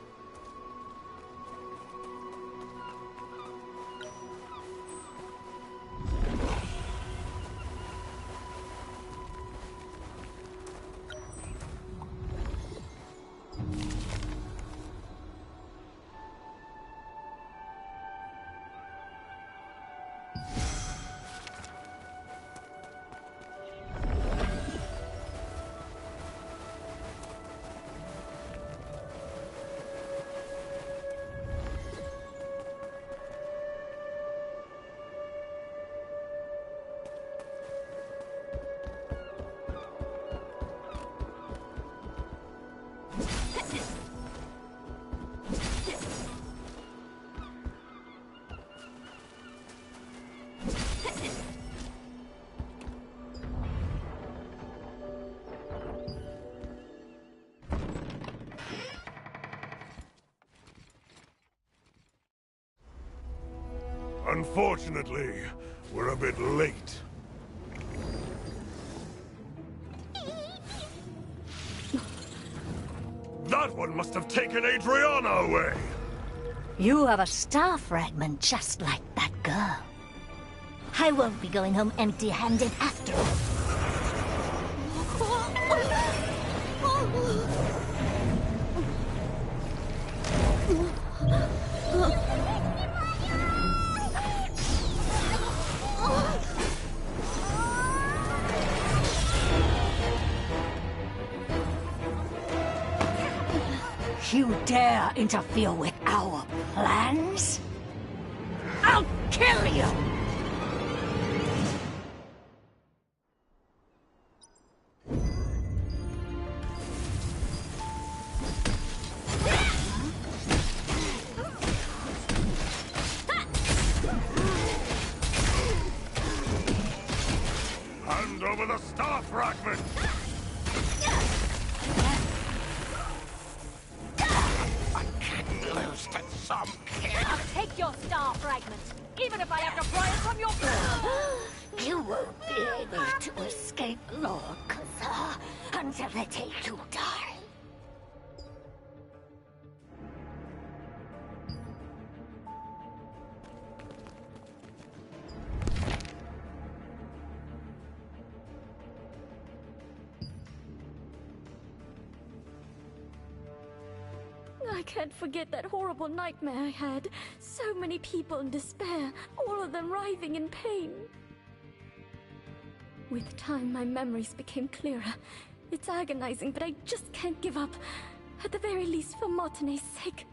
Unfortunately, we're a bit late. That one must have taken Adriana away! You have a star fragment just like that girl. I won't be going home empty-handed after all. You dare interfere with our plans? I'll kill you! Hand over the star fragment! Some kid. I'll take your star fragment, even if I have to pry it from your... You won't be able to escape Lord Kazar until the day you die. I can't forget that horrible nightmare I had. So many people in despair, all of them writhing in pain. With time, my memories became clearer. It's agonizing, but I just can't give up. At the very least, for Martinet's sake.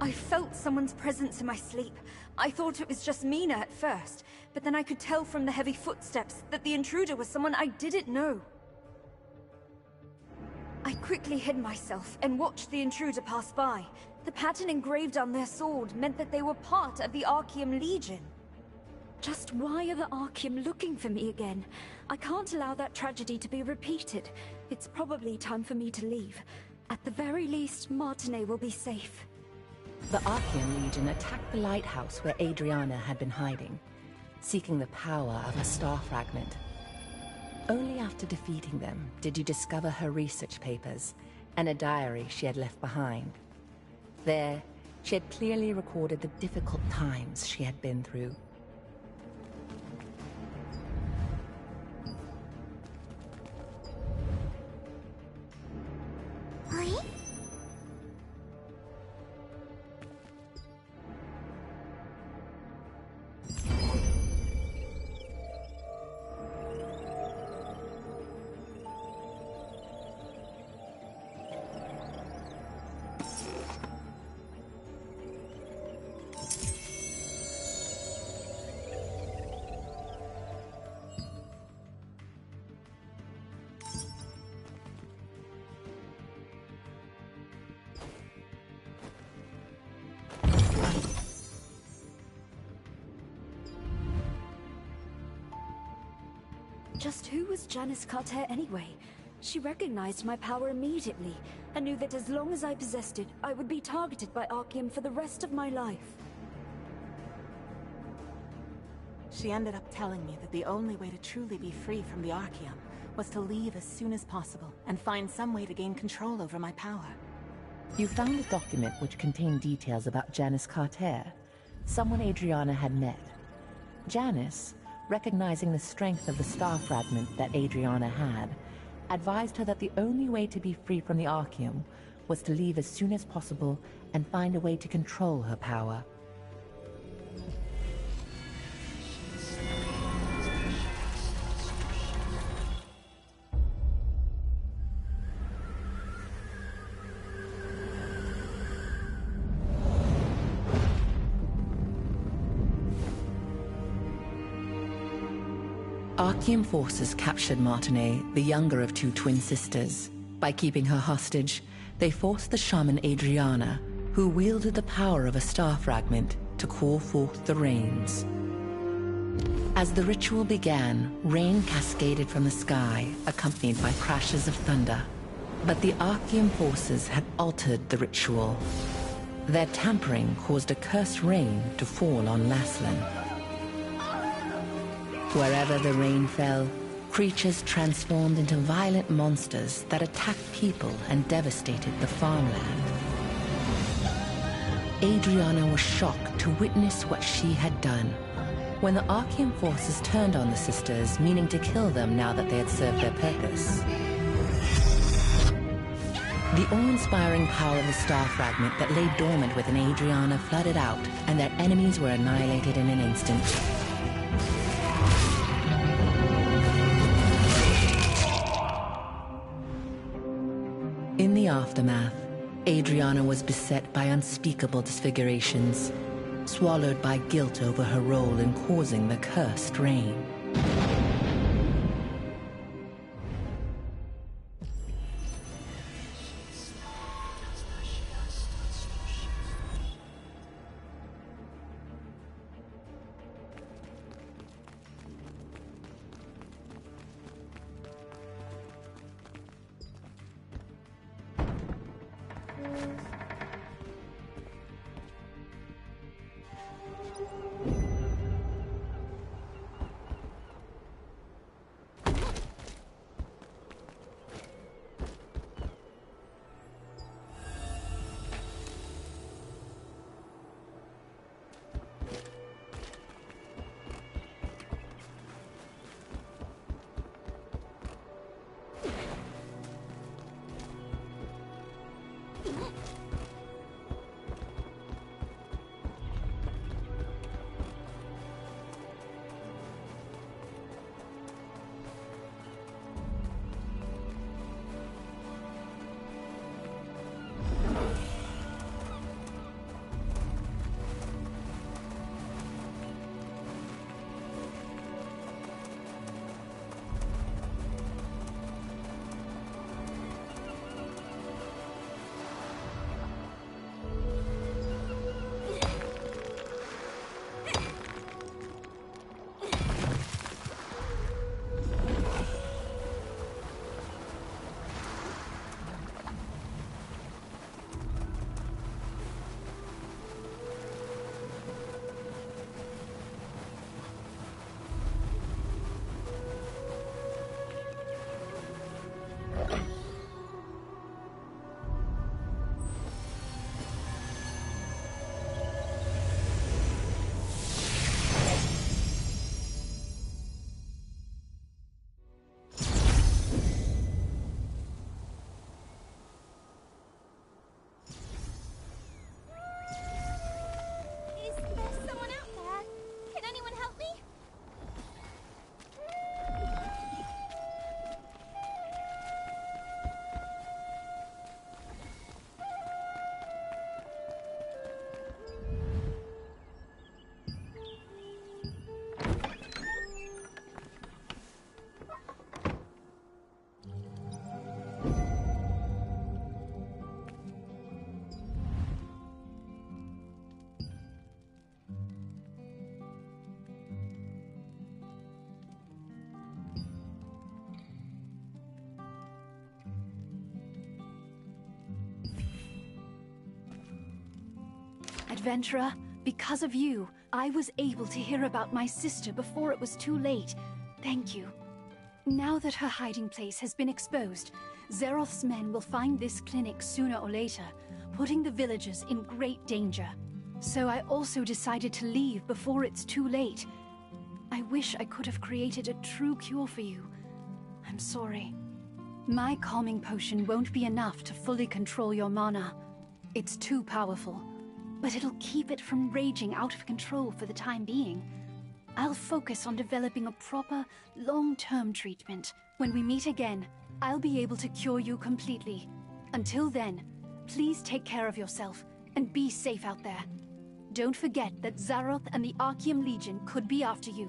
I felt someone's presence in my sleep. I thought it was just Mina at first, but then I could tell from the heavy footsteps that the intruder was someone I didn't know. I quickly hid myself and watched the intruder pass by. The pattern engraved on their sword meant that they were part of the Archeum Legion. Just why are the Archeum looking for me again? I can't allow that tragedy to be repeated. It's probably time for me to leave. At the very least, Martinet will be safe. The Archeum Legion attacked the lighthouse where Adriana had been hiding, seeking the power of a star fragment. Only after defeating them did you discover her research papers and a diary she had left behind. There, she had clearly recorded the difficult times she had been through. Just who was Janice Carter anyway? She recognized my power immediately, and knew that as long as I possessed it, I would be targeted by Archeum for the rest of my life. She ended up telling me that the only way to truly be free from the Archeum was to leave as soon as possible and find some way to gain control over my power. You found a document which contained details about Janice Carter, someone Adriana had met. Janice, recognizing the strength of the star fragment that Adriana had, advised her that the only way to be free from the Archeum was to leave as soon as possible and find a way to control her power. Archeum forces captured Martinet, the younger of two twin sisters. By keeping her hostage, they forced the shaman Adriana, who wielded the power of a star fragment, to call forth the rains. As the ritual began, rain cascaded from the sky, accompanied by crashes of thunder. But the Archeum forces had altered the ritual. Their tampering caused a cursed rain to fall on Laslan. Wherever the rain fell, creatures transformed into violent monsters that attacked people and devastated the farmland. Adriana was shocked to witness what she had done. When the Archeum forces turned on the sisters, meaning to kill them now that they had served their purpose. The awe-inspiring power of the star fragment that lay dormant within Adriana flooded out, and their enemies were annihilated in an instant. In the aftermath, Adriana was beset by unspeakable disfigurations, swallowed by guilt over her role in causing the cursed rain. Adventurer, because of you, I was able to hear about my sister before it was too late. Thank you. Now that her hiding place has been exposed, Zeroth's men will find this clinic sooner or later, putting the villagers in great danger. So I also decided to leave before it's too late. I wish I could have created a true cure for you. I'm sorry. My calming potion won't be enough to fully control your mana. It's too powerful, but it'll keep it from raging out of control for the time being. I'll focus on developing a proper, long-term treatment. When we meet again, I'll be able to cure you completely. Until then, please take care of yourself and be safe out there. Don't forget that Zeroth and the Archeum Legion could be after you.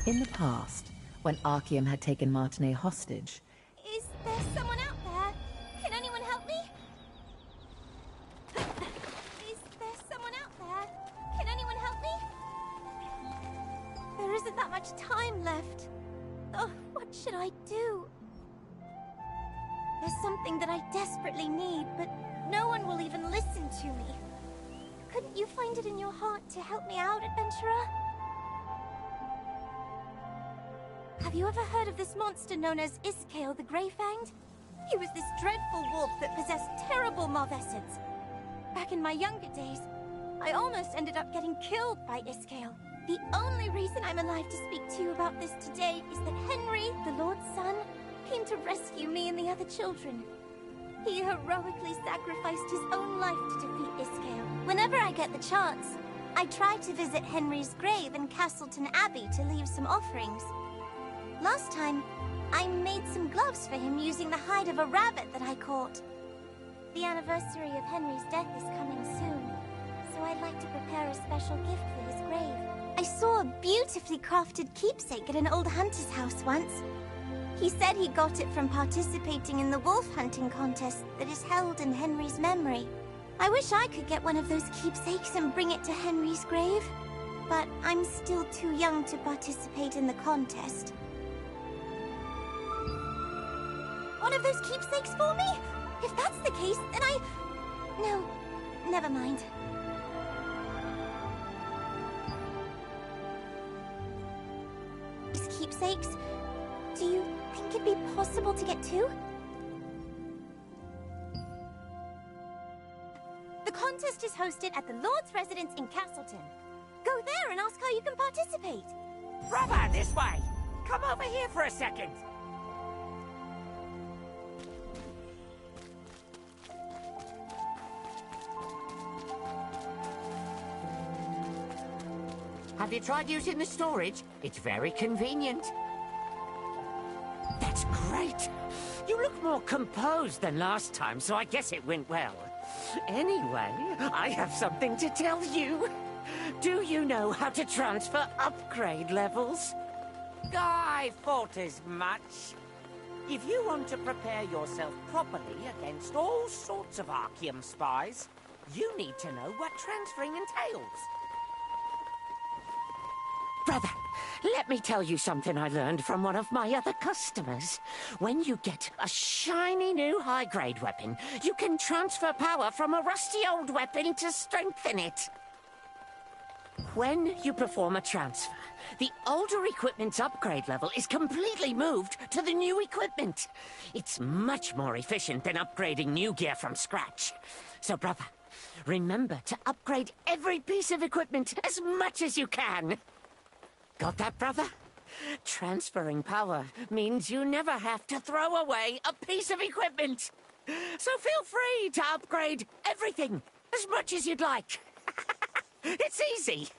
In the past, when Archeum had taken Martinet hostage... Is there someone out there? Can anyone help me? Is there someone out there? Can anyone help me? There isn't that much time left. Oh, what should I do? There's something that I desperately need, but no one will even listen to me. Couldn't you find it in your heart to help me out, adventurer? Have you ever heard of this monster known as Iskale the Greyfanged? He was this dreadful wolf that possessed terrible malvescence. Back in my younger days, I almost ended up getting killed by Iskale. The only reason I'm alive to speak to you about this today is that Henry, the Lord's son, came to rescue me and the other children. He heroically sacrificed his own life to defeat Iskale. Whenever I get the chance, I try to visit Henry's grave in Castleton Abbey to leave some offerings. Last time, I made some gloves for him using the hide of a rabbit that I caught. The anniversary of Henry's death is coming soon, so I'd like to prepare a special gift for his grave. I saw a beautifully crafted keepsake at an old hunter's house once. He said he got it from participating in the wolf hunting contest that is held in Henry's memory. I wish I could get one of those keepsakes and bring it to Henry's grave, but I'm still too young to participate in the contest. One of those keepsakes for me? If that's the case, then No, never mind. These keepsakes, do you think it'd be possible to get two? The contest is hosted at the Lord's residence in Castleton. Go there and ask how you can participate. Brother, this way! Come over here for a second! Have you tried using the storage? It's very convenient. That's great! You look more composed than last time, so I guess it went well. Anyway, I have something to tell you. Do you know how to transfer upgrade levels? I thought as much. If you want to prepare yourself properly against all sorts of Archeum spies, you need to know what transferring entails. Brother, let me tell you something I learned from one of my other customers. When you get a shiny new high-grade weapon, you can transfer power from a rusty old weapon to strengthen it. When you perform a transfer, the older equipment's upgrade level is completely moved to the new equipment. It's much more efficient than upgrading new gear from scratch. So, brother, remember to upgrade every piece of equipment as much as you can. Got that, brother? Transferring power means you never have to throw away a piece of equipment. So feel free to upgrade everything as much as you'd like. It's easy.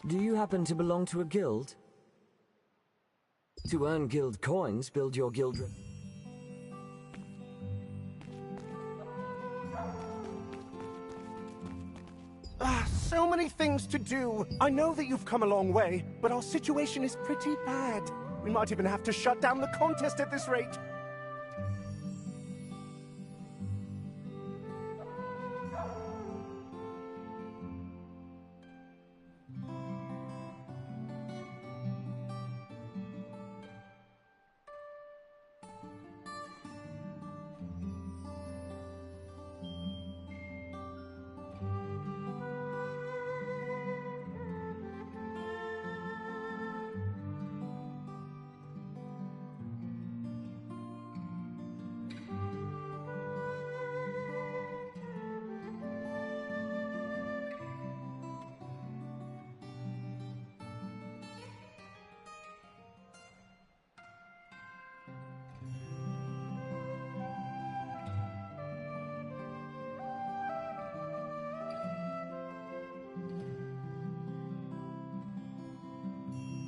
Do you happen to belong to a guild? To earn guild coins, build your guild... So many things to do. I know that you've come a long way, but our situation is pretty bad. We might even have to shut down the contest at this rate.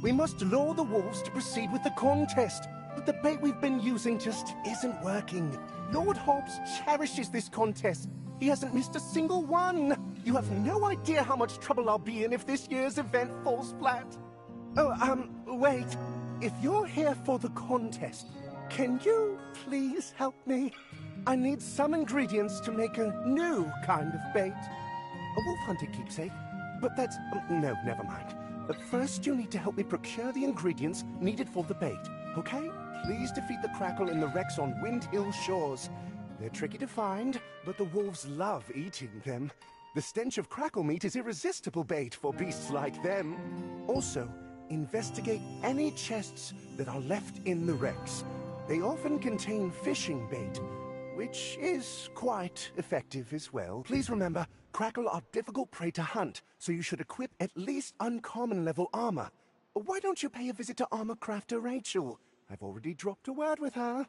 We must lure the wolves to proceed with the contest. But the bait we've been using just isn't working. Lord Hobbs cherishes this contest. He hasn't missed a single one. You have no idea how much trouble I'll be in if this year's event falls flat. Oh, wait. If you're here for the contest, can you please help me? I need some ingredients to make a new kind of bait. A wolf hunter keepsake? But that's... no, never mind. But first you need to help me procure the ingredients needed for the bait, okay? Please defeat the Crackle in the wrecks on Wind Hill shores. They're tricky to find, but the wolves love eating them. The stench of crackle meat is irresistible bait for beasts like them. Also, investigate any chests that are left in the wrecks. They often contain fishing bait, which is quite effective as well. Please remember, crackle are difficult prey to hunt, so you should equip at least uncommon level armor. Why don't you pay a visit to armor crafter Rachel? I've already dropped a word with her.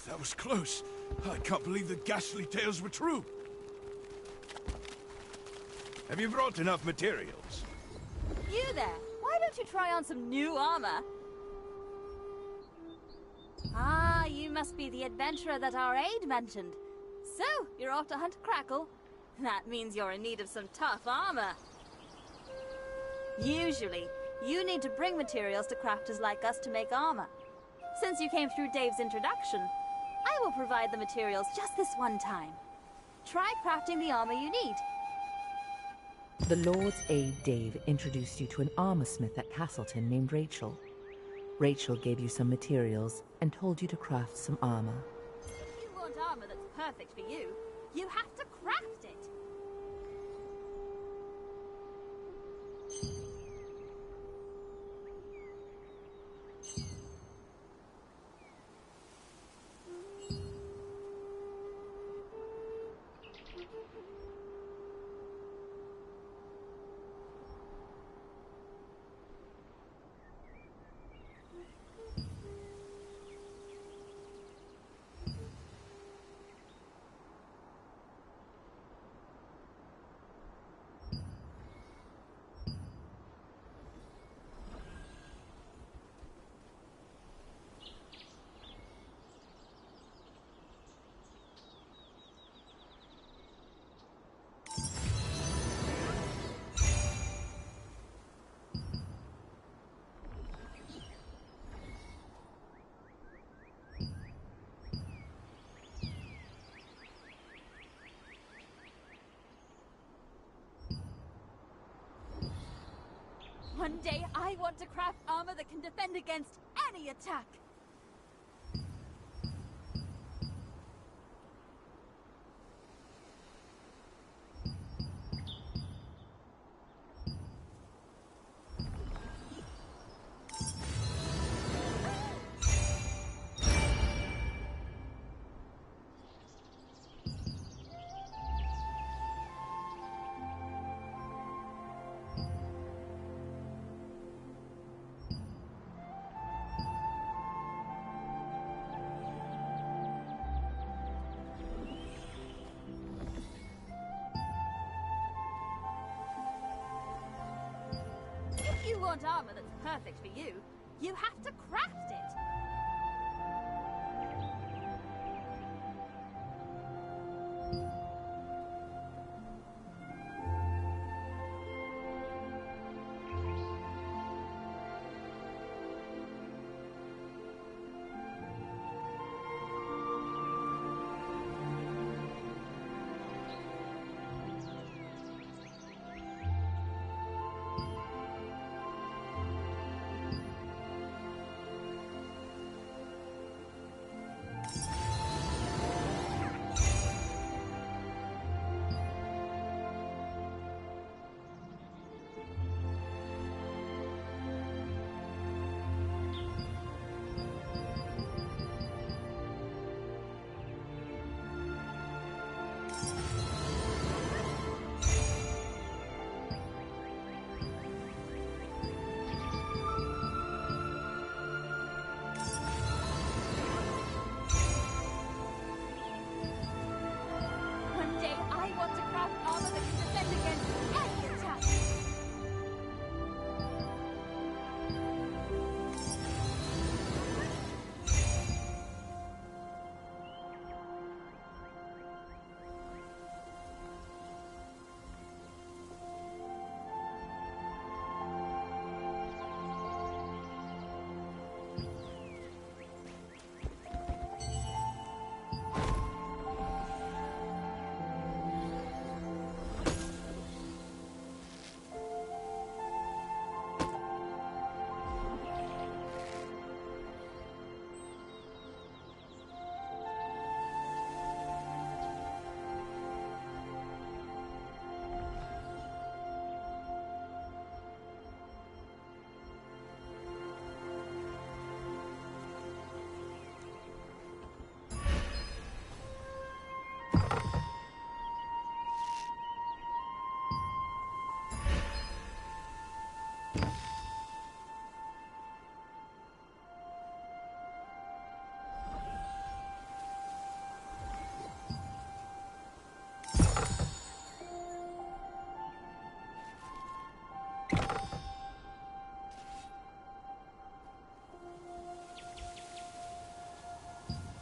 That was close. I can't believe the ghastly tales were true. Have you brought enough materials? You there! Why don't you try on some new armor? Ah, you must be the adventurer that our aide mentioned. So, you're off to hunt Crackle? That means you're in need of some tough armor. Usually, you need to bring materials to crafters like us to make armor. Since you came through Dave's introduction, I will provide the materials just this one time. Try crafting the armor you need. The Lord's aide Dave introduced you to an armorsmith at Castleton named Rachel. Rachel gave you some materials and told you to craft some armor. If you want armor that's perfect for you, you have to craft it. One day I want to craft armor that can defend against any attack. If you want armor that's perfect for you, you have to craft it. One day I want to craft armor that can defend against any attack.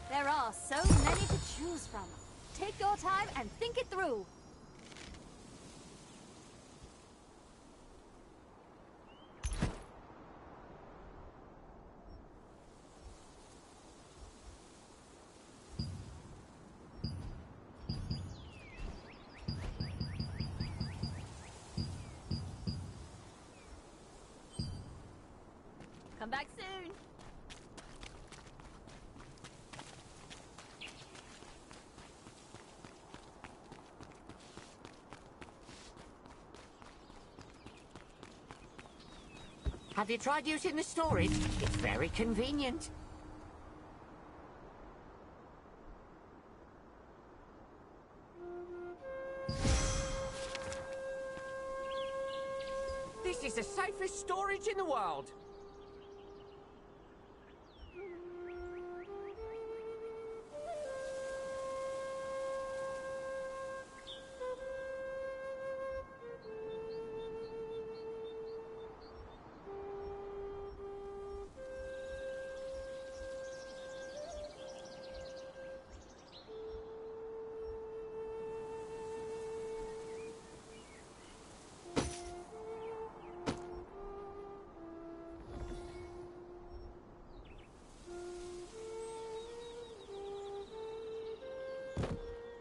There are so many to choose from. Take your time and think it through. Come back soon. Have you tried using the storage? It's very convenient. This is the safest storage in the world.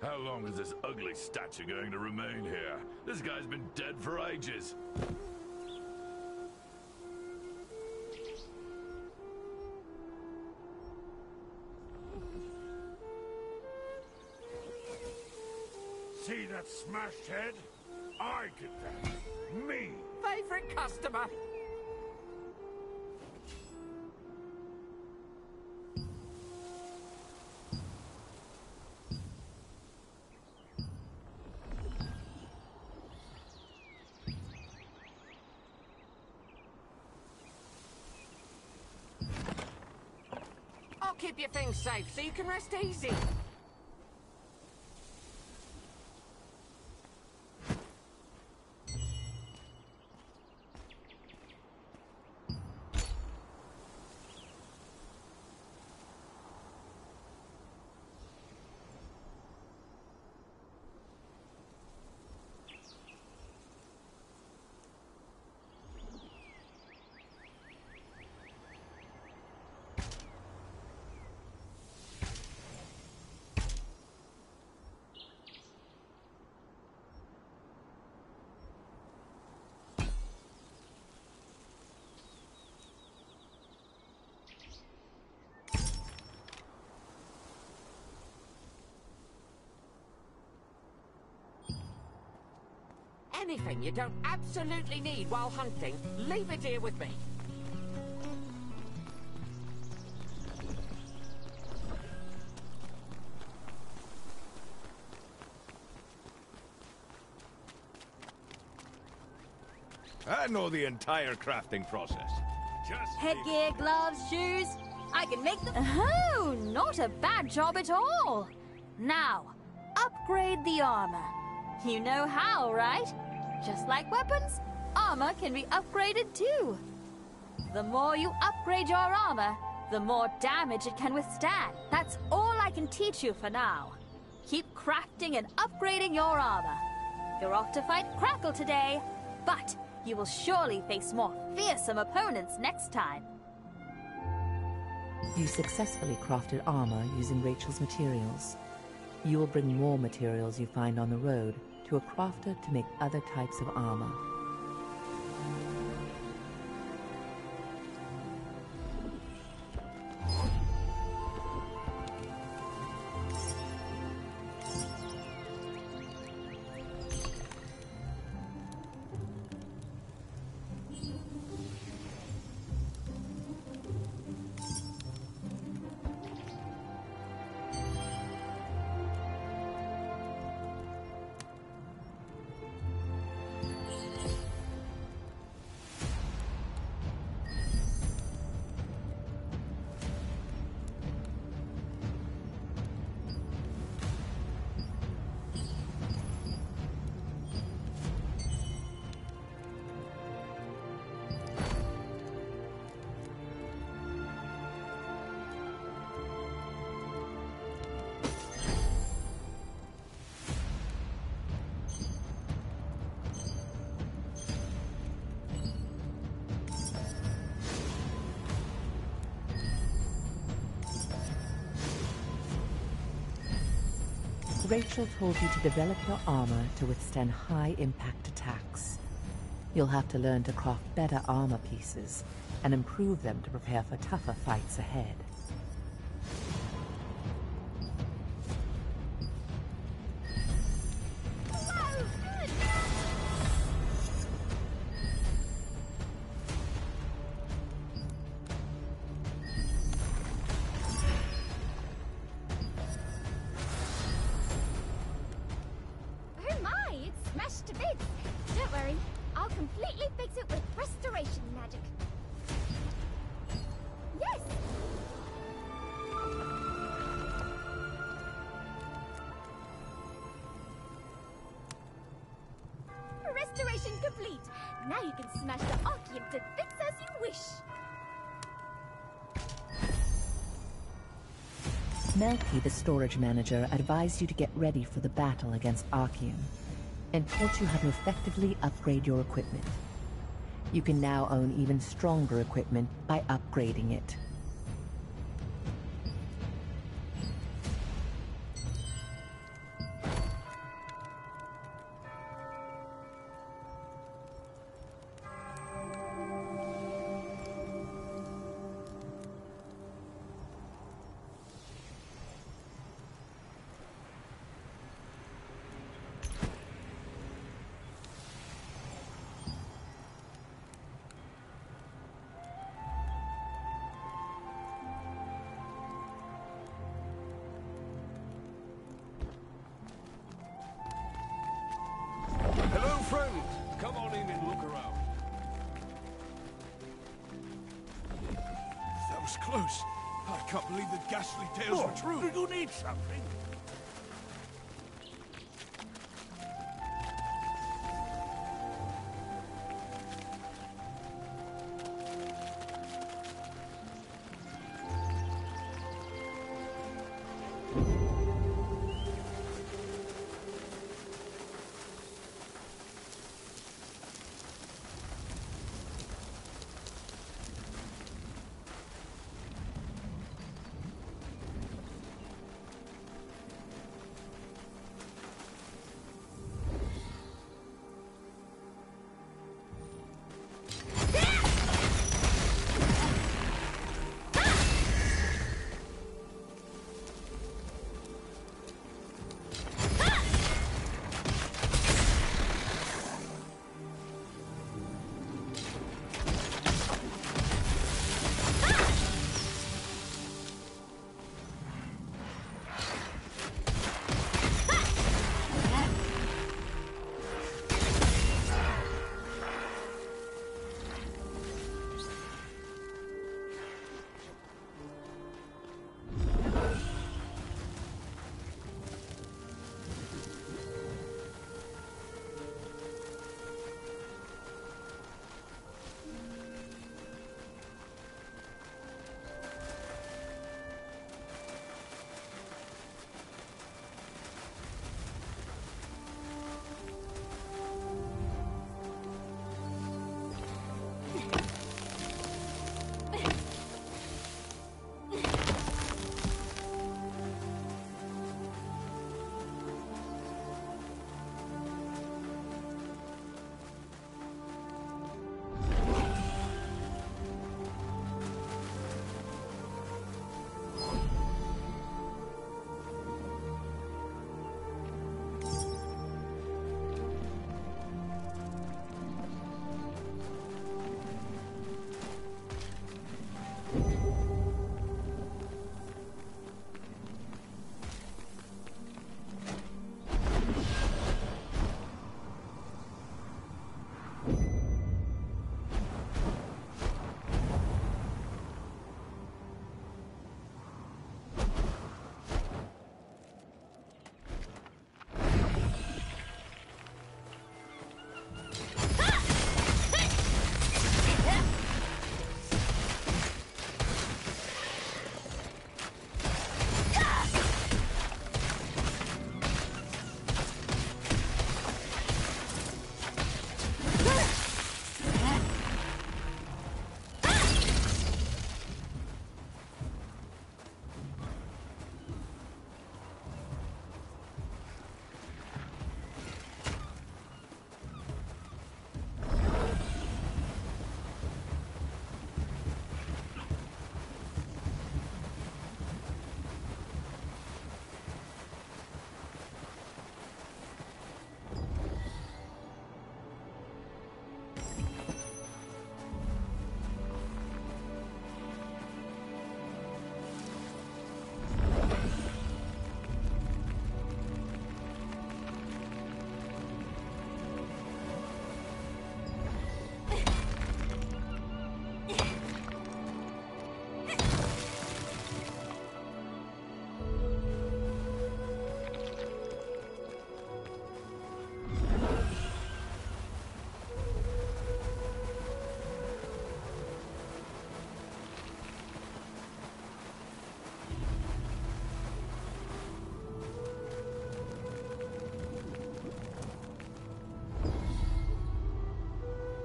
How long is this ugly statue going to remain here? This guy's been dead for ages. See that smashed head? I did that. Me. Favorite customer. I'll keep your things safe so you can rest easy. Anything you don't absolutely need while hunting, leave it here with me. I know the entire crafting process. Just Headgear, gloves, shoes. I can make them. Oh, not a bad job at all. Now, upgrade the armor. You know how, right? Just like weapons, armor can be upgraded too. The more you upgrade your armor, the more damage it can withstand. That's all I can teach you for now. Keep crafting and upgrading your armor. You're off to fight Crackle today, but you will surely face more fearsome opponents next time. You successfully crafted armor using Rachel's materials. You will bring more materials you find on the road to a crafter to make other types of armor. Rachel told you to develop your armor to withstand high-impact attacks. You'll have to learn to craft better armor pieces and improve them to prepare for tougher fights ahead. Restoration complete. Now you can smash the Archeum to bits as you wish. Melky, the storage manager, advised you to get ready for the battle against Archeum, and taught you how to effectively upgrade your equipment. You can now own even stronger equipment by upgrading it. was close. I can't believe the ghastly tales were true. Do you need something?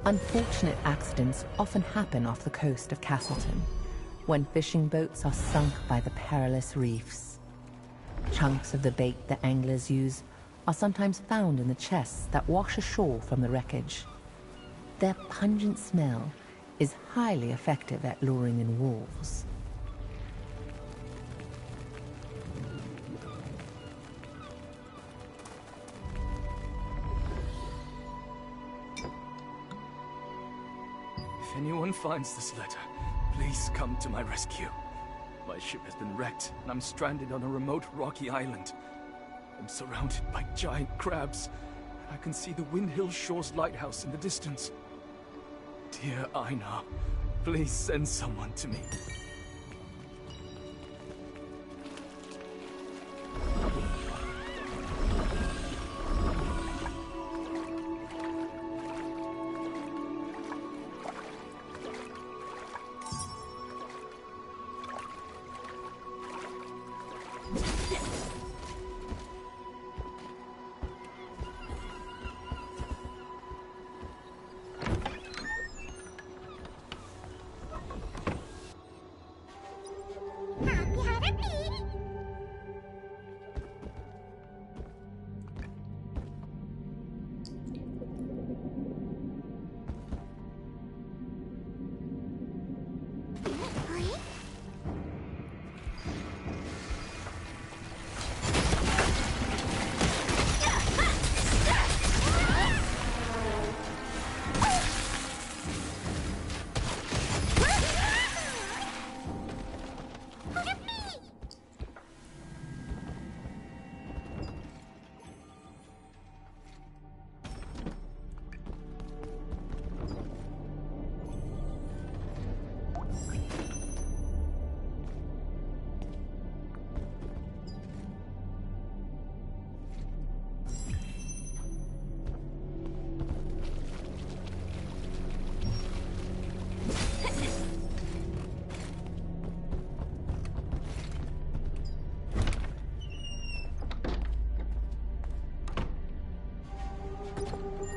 Unfortunate accidents often happen off the coast of Castleton, when fishing boats are sunk by the perilous reefs. Chunks of the bait the anglers use are sometimes found in the chests that wash ashore from the wreckage. Their pungent smell is highly effective at luring in wolves. If anyone finds this letter, please come to my rescue. My ship has been wrecked, and I'm stranded on a remote rocky island. I'm surrounded by giant crabs, and I can see the Windhill Shores lighthouse in the distance. Dear Einar, please send someone to me.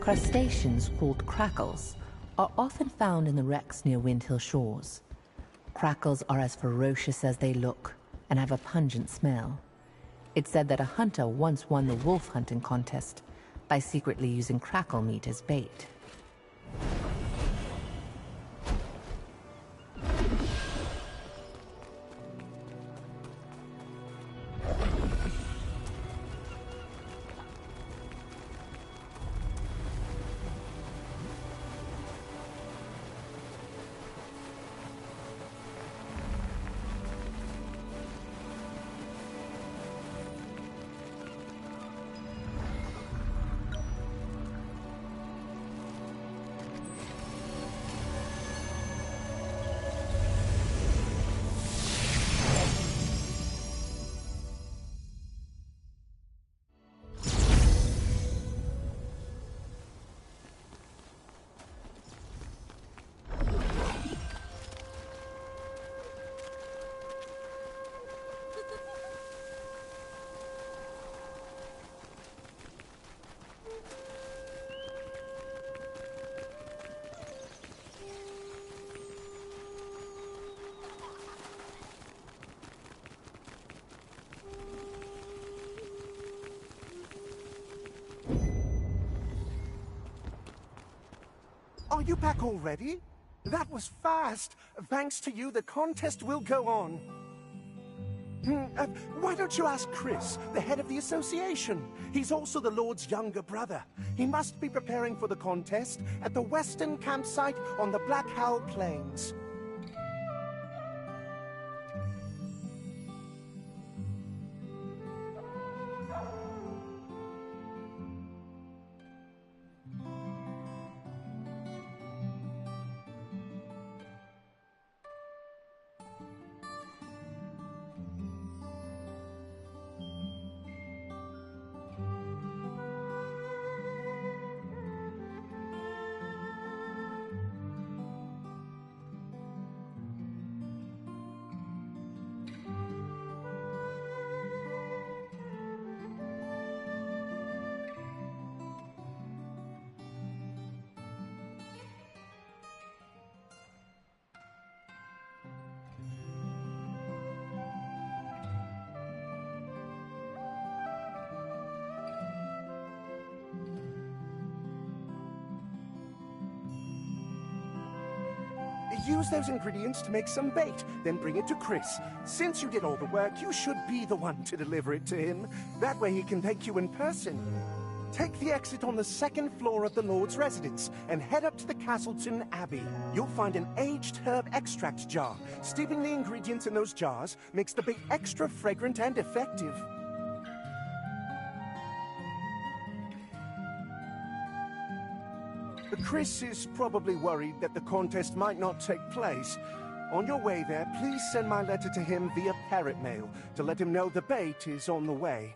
Crustaceans called crackles are often found in the wrecks near Windhill shores. Crackles are as ferocious as they look and have a pungent smell. It's said that a hunter once won the wolf hunting contest by secretly using crackle meat as bait. Are you back already? That was fast. Thanks to you, the contest will go on. Why don't you ask Chris, the head of the association? He's also the Lord's younger brother. He must be preparing for the contest at the western campsite on the Black Howl Plains. Use those ingredients to make some bait, then bring it to Chris. Since you did all the work, you should be the one to deliver it to him. That way he can thank you in person. Take the exit on the second floor of the Lord's residence and head up to the Castleton Abbey. You'll find an aged herb extract jar. Steeping the ingredients in those jars makes the bait extra fragrant and effective. Chris is probably worried that the contest might not take place. On your way there, please send my letter to him via parrot mail to let him know the bait is on the way.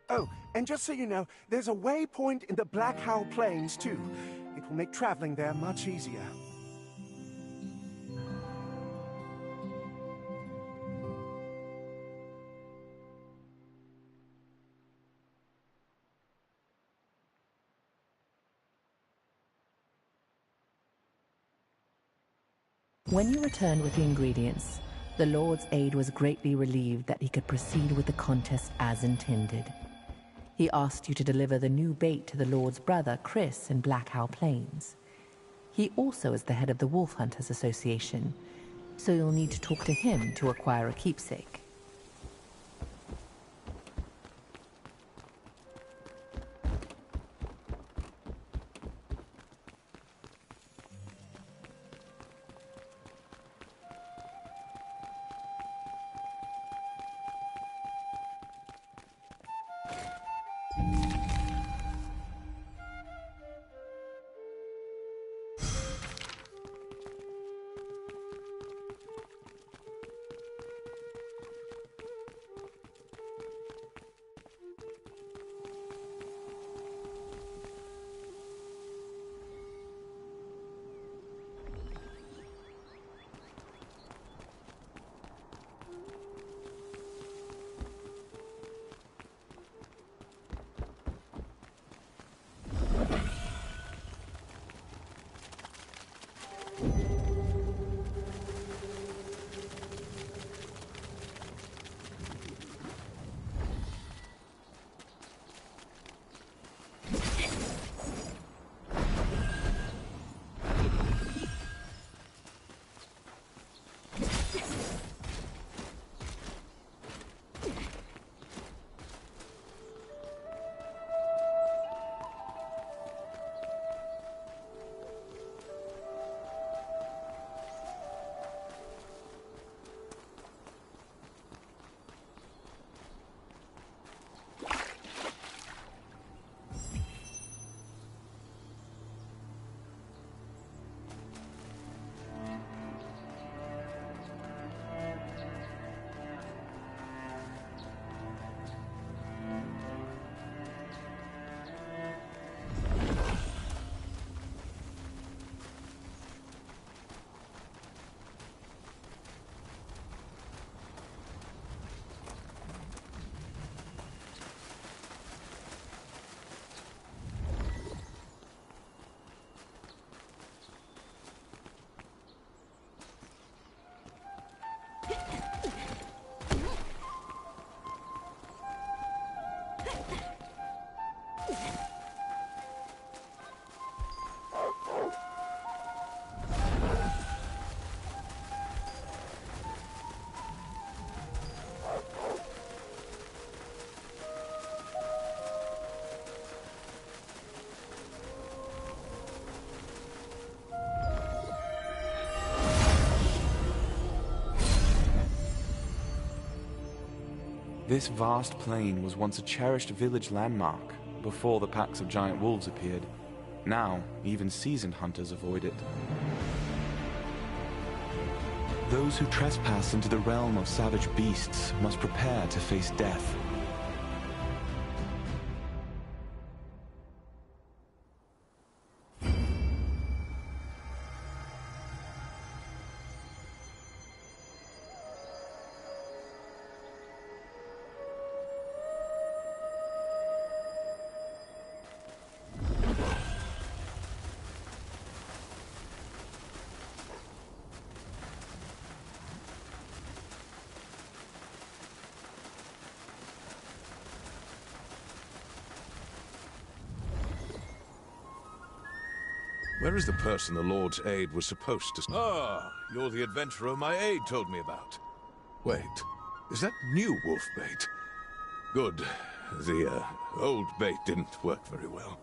Oh, and just so you know, there's a waypoint in the Black Howl Plains, too. It will make traveling there much easier. When you returned with the ingredients, the Lord's aide was greatly relieved that he could proceed with the contest as intended. He asked you to deliver the new bait to the Lord's brother, Chris, in Black Howl Plains. He also is the head of the Wolf Hunters Association, so you'll need to talk to him to acquire a keepsake. This vast plain was once a cherished village landmark before the packs of giant wolves appeared. Now, even seasoned hunters avoid it. Those who trespass into the realm of savage beasts must prepare to face death. Where is the person the Lord's aid was supposed to... Ah, you're the adventurer my aide told me about. Wait, is that new wolf bait? Good. The, old bait didn't work very well.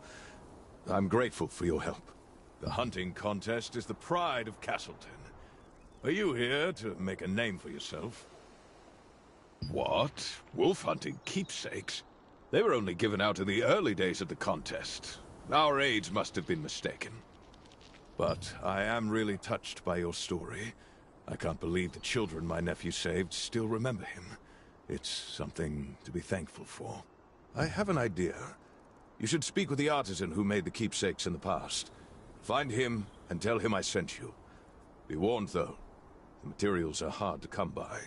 I'm grateful for your help. The hunting contest is the pride of Castleton. Are you here to make a name for yourself? What? Wolf hunting keepsakes? They were only given out in the early days of the contest. Our aides must have been mistaken. But I am really touched by your story. I can't believe the children my nephew saved still remember him. It's something to be thankful for. I have an idea. You should speak with the artisan who made the keepsakes in the past. Find him and tell him I sent you. Be warned, though. The materials are hard to come by.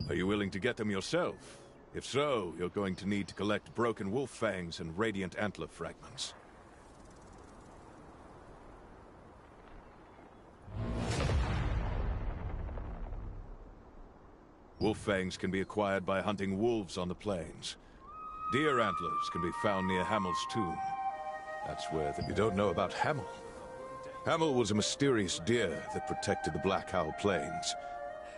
Are you willing to get them yourself? If so, you're going to need to collect broken wolf fangs and radiant antler fragments. Wolf fangs can be acquired by hunting wolves on the plains. Deer antlers can be found near Hamel's tomb. That's where you don't know about Hamel. Hamel was a mysterious deer that protected the Black Owl Plains.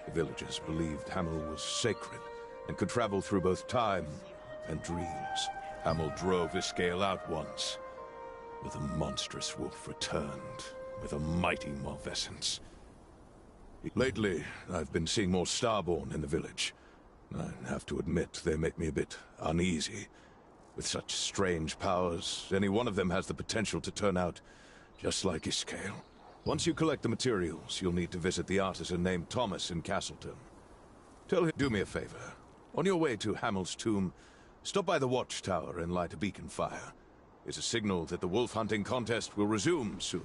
The villagers believed Hamel was sacred and could travel through both time and dreams. Hamel drove Iskael out once, but the monstrous wolf returned with a mighty malfeasance. Lately, I've been seeing more Starborn in the village. I have to admit, they make me a bit uneasy. With such strange powers, any one of them has the potential to turn out just like Iskael. Once you collect the materials, you'll need to visit the artisan named Thomas in Castleton. Tell him, do me a favor. On your way to Hamel's tomb, stop by the watchtower and light a beacon fire. It's a signal that the wolf hunting contest will resume soon.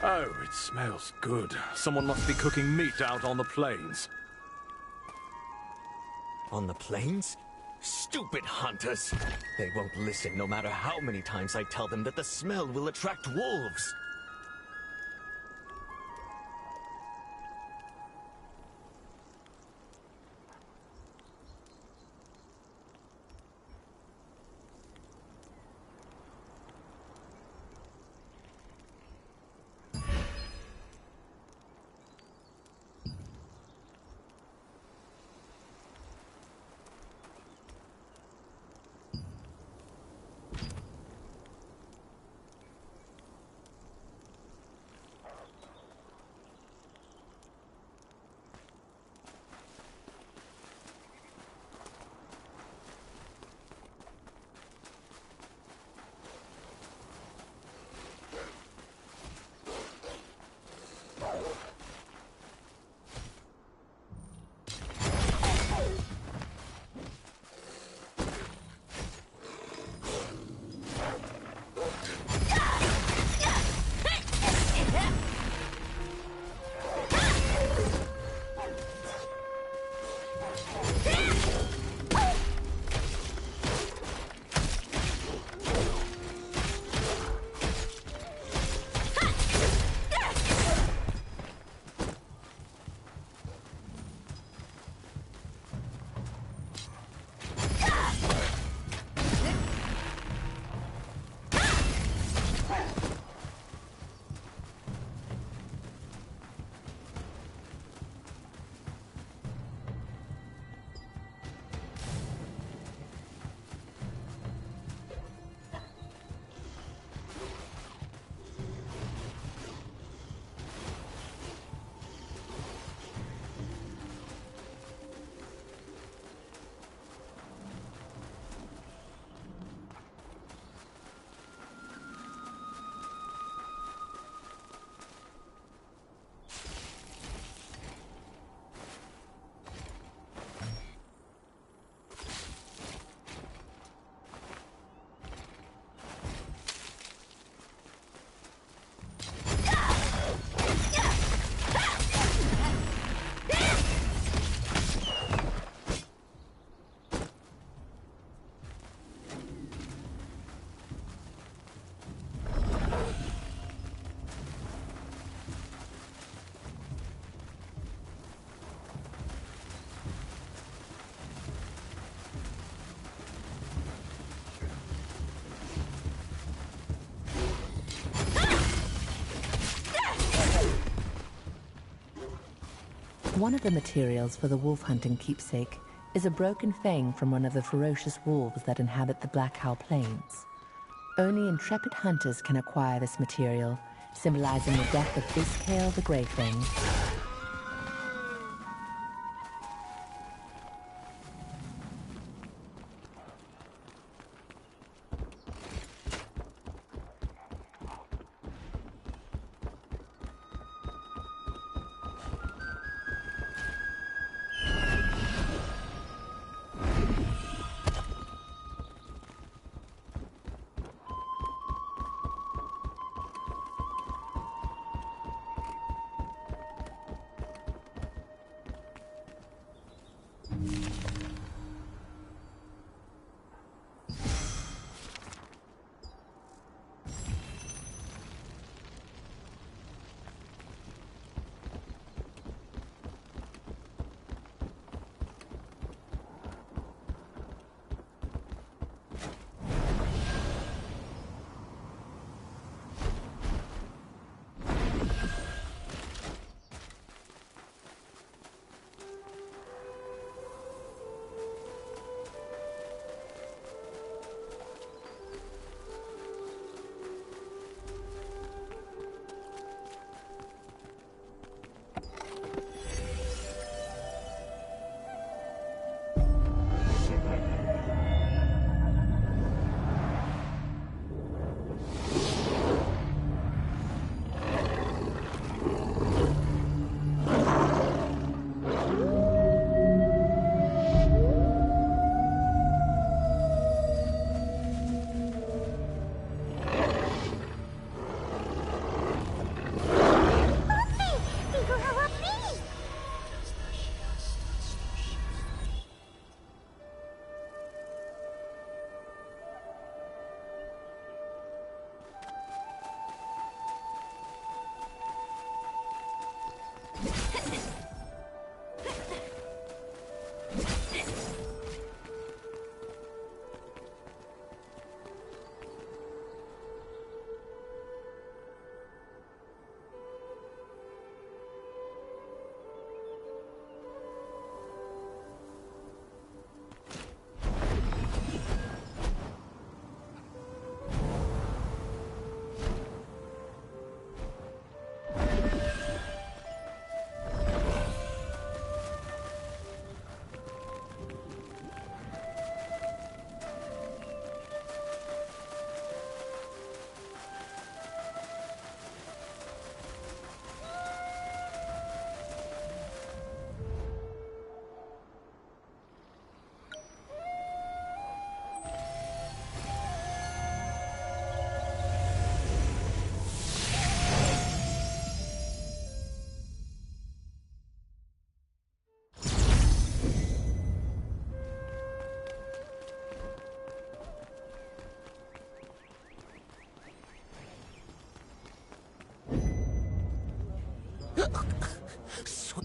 Oh, it smells good. Someone must be cooking meat out on the plains. On the plains? Stupid hunters! They won't listen no matter how many times I tell them that the smell will attract wolves. One of the materials for the wolf hunting keepsake is a broken fang from one of the ferocious wolves that inhabit the Black Howl Plains. Only intrepid hunters can acquire this material, symbolizing the death of Iskale the Greyfang.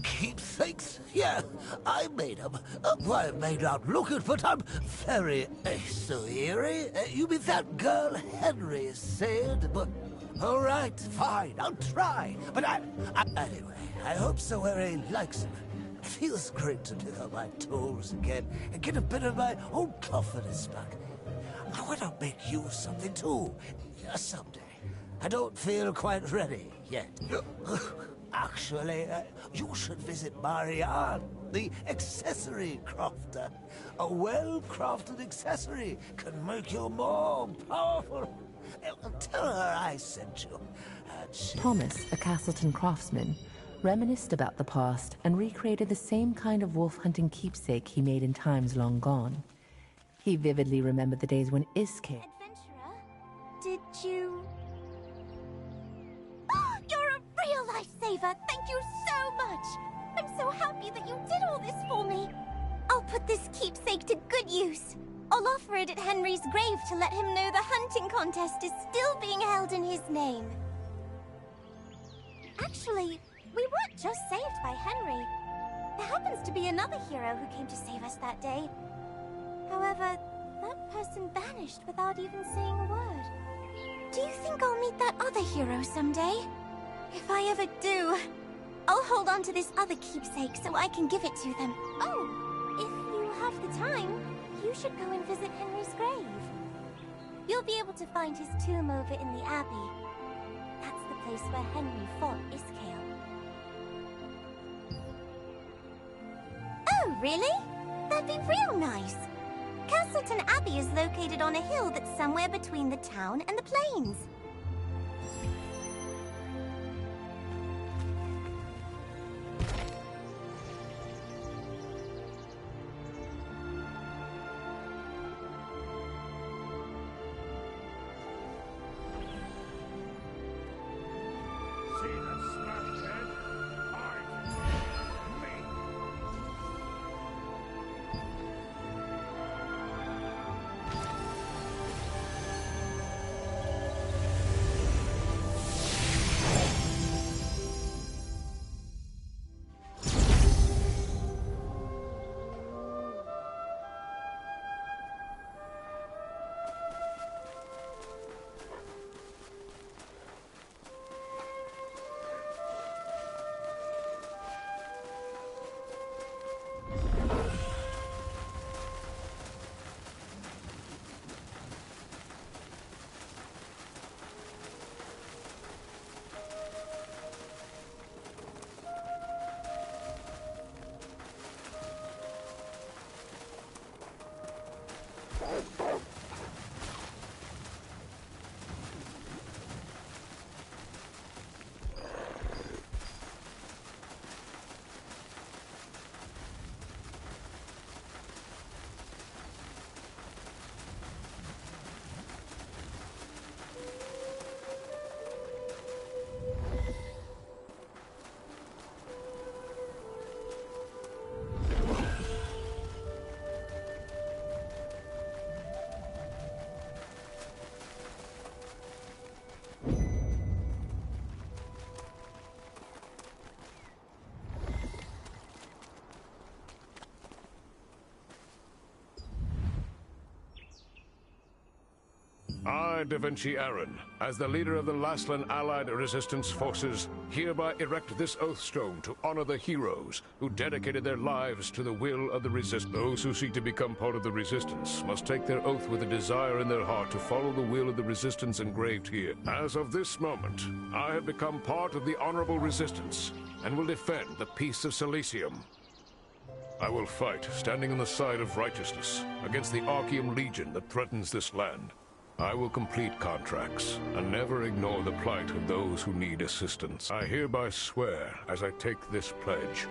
Keepsakes? Yeah, I made them. Well, I may not look it, but I'm very so eerie. You mean that girl Henry said? But all right, fine, I'll try. But anyway, I hope so Harry likes them. It feels great to pick up my tools again and get a bit of my old confidence back. I want to make you something too, someday. I don't feel quite ready yet. Actually, you should visit Marianne, the accessory crafter. A well-crafted accessory can make you more powerful. Tell her I sent you. Thomas, a Castleton craftsman, reminisced about the past and recreated the same kind of wolf-hunting keepsake he made in times long gone. He vividly remembered the days when Iskale... Adventurer, did you... You're a real lifesaver! Thank you so much! I'm so happy that you did all this for me! I'll put this keepsake to good use. I'll offer it at Henry's grave to let him know the hunting contest is still being held in his name. Actually, we weren't just saved by Henry. There happens to be another hero who came to save us that day. However, that person vanished without even saying a word. Do you think I'll meet that other hero someday? If I ever do, I'll hold on to this other keepsake so I can give it to them. Oh, if you have the time, you should go and visit Henry's grave. You'll be able to find his tomb over in the Abbey. That's the place where Henry fought Iskale. Oh, really? That'd be real nice. Castleton Abbey is located on a hill that's somewhere between the town and the plains. I, Da Vinci Aaron, as the leader of the Laslan Allied Resistance Forces, hereby erect this oath stone to honor the heroes who dedicated their lives to the will of the Resistance. Those who seek to become part of the Resistance must take their oath with a desire in their heart to follow the will of the Resistance engraved here. As of this moment, I have become part of the Honorable Resistance and will defend the peace of Silesium. I will fight, standing on the side of righteousness, against the Archeum Legion that threatens this land. I will complete contracts and never ignore the plight of those who need assistance. I hereby swear as I take this pledge.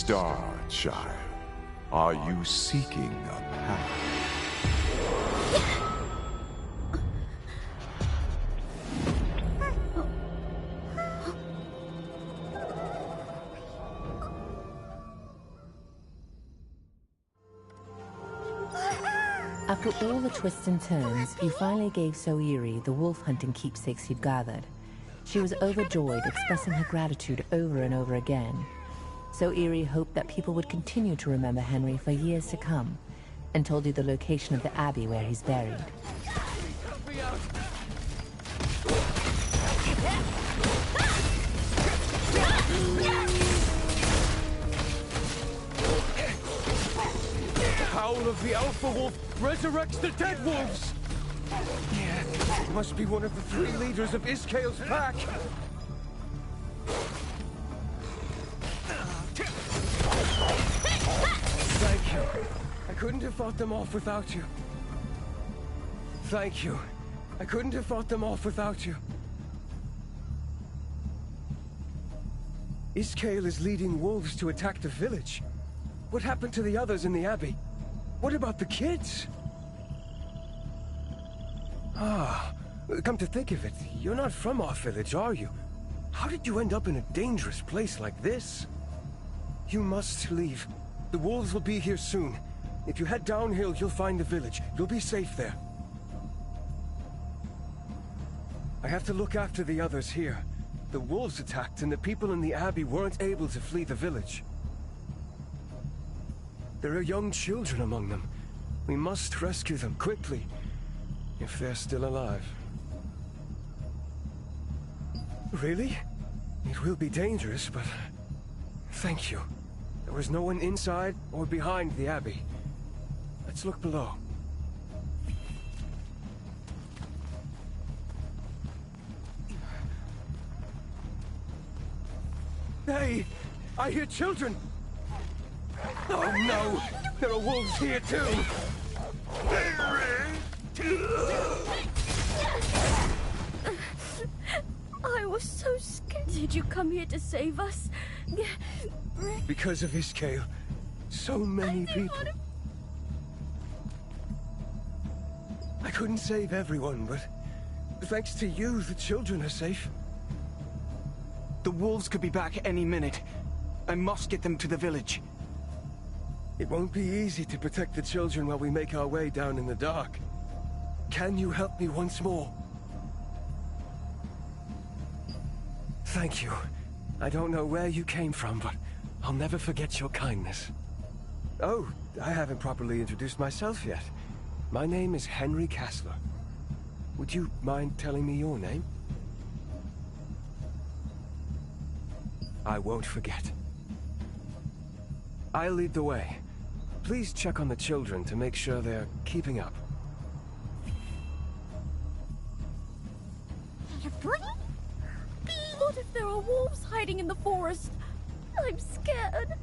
Star Child, are you seeking a path? After all the twists and turns, you finally gave Soiri the wolf-hunting keepsakes you'd gathered. She was overjoyed, expressing her gratitude over and over again. Soiri hoped that people would continue to remember Henry for years to come, and told you the location of the abbey where he's buried. Howl of the Alpha Wolf resurrects the dead wolves! It must be one of the 3 leaders of Iskale's pack! Thank you. I couldn't have fought them off without you. Thank you. I couldn't have fought them off without you. Iskale is leading wolves to attack the village. What happened to the others in the abbey? What about the kids? Ah, come to think of it, you're not from our village, are you? How did you end up in a dangerous place like this? You must leave. The wolves will be here soon. If you head downhill, you'll find the village. You'll be safe there. I have to look after the others here. The wolves attacked and the people in the abbey weren't able to flee the village. There are young children among them. We must rescue them quickly, if they're still alive. Really? It will be dangerous, but thank you. There was no one inside or behind the abbey. Let's look below. Hey! I hear children! Oh no! There are wolves here too! I was so scared. Did you come here to save us? Because of Iskale, so many people. I couldn't save everyone, but thanks to you, the children are safe. The wolves could be back any minute. I must get them to the village. It won't be easy to protect the children while we make our way down in the dark. Can you help me once more? Thank you. I don't know where you came from, but I'll never forget your kindness. Oh, I haven't properly introduced myself yet. My name is Henry Kessler. Would you mind telling me your name? I won't forget. I'll lead the way. Please check on the children to make sure they're keeping up. What if there are wolves hiding in the forest? I'm scared.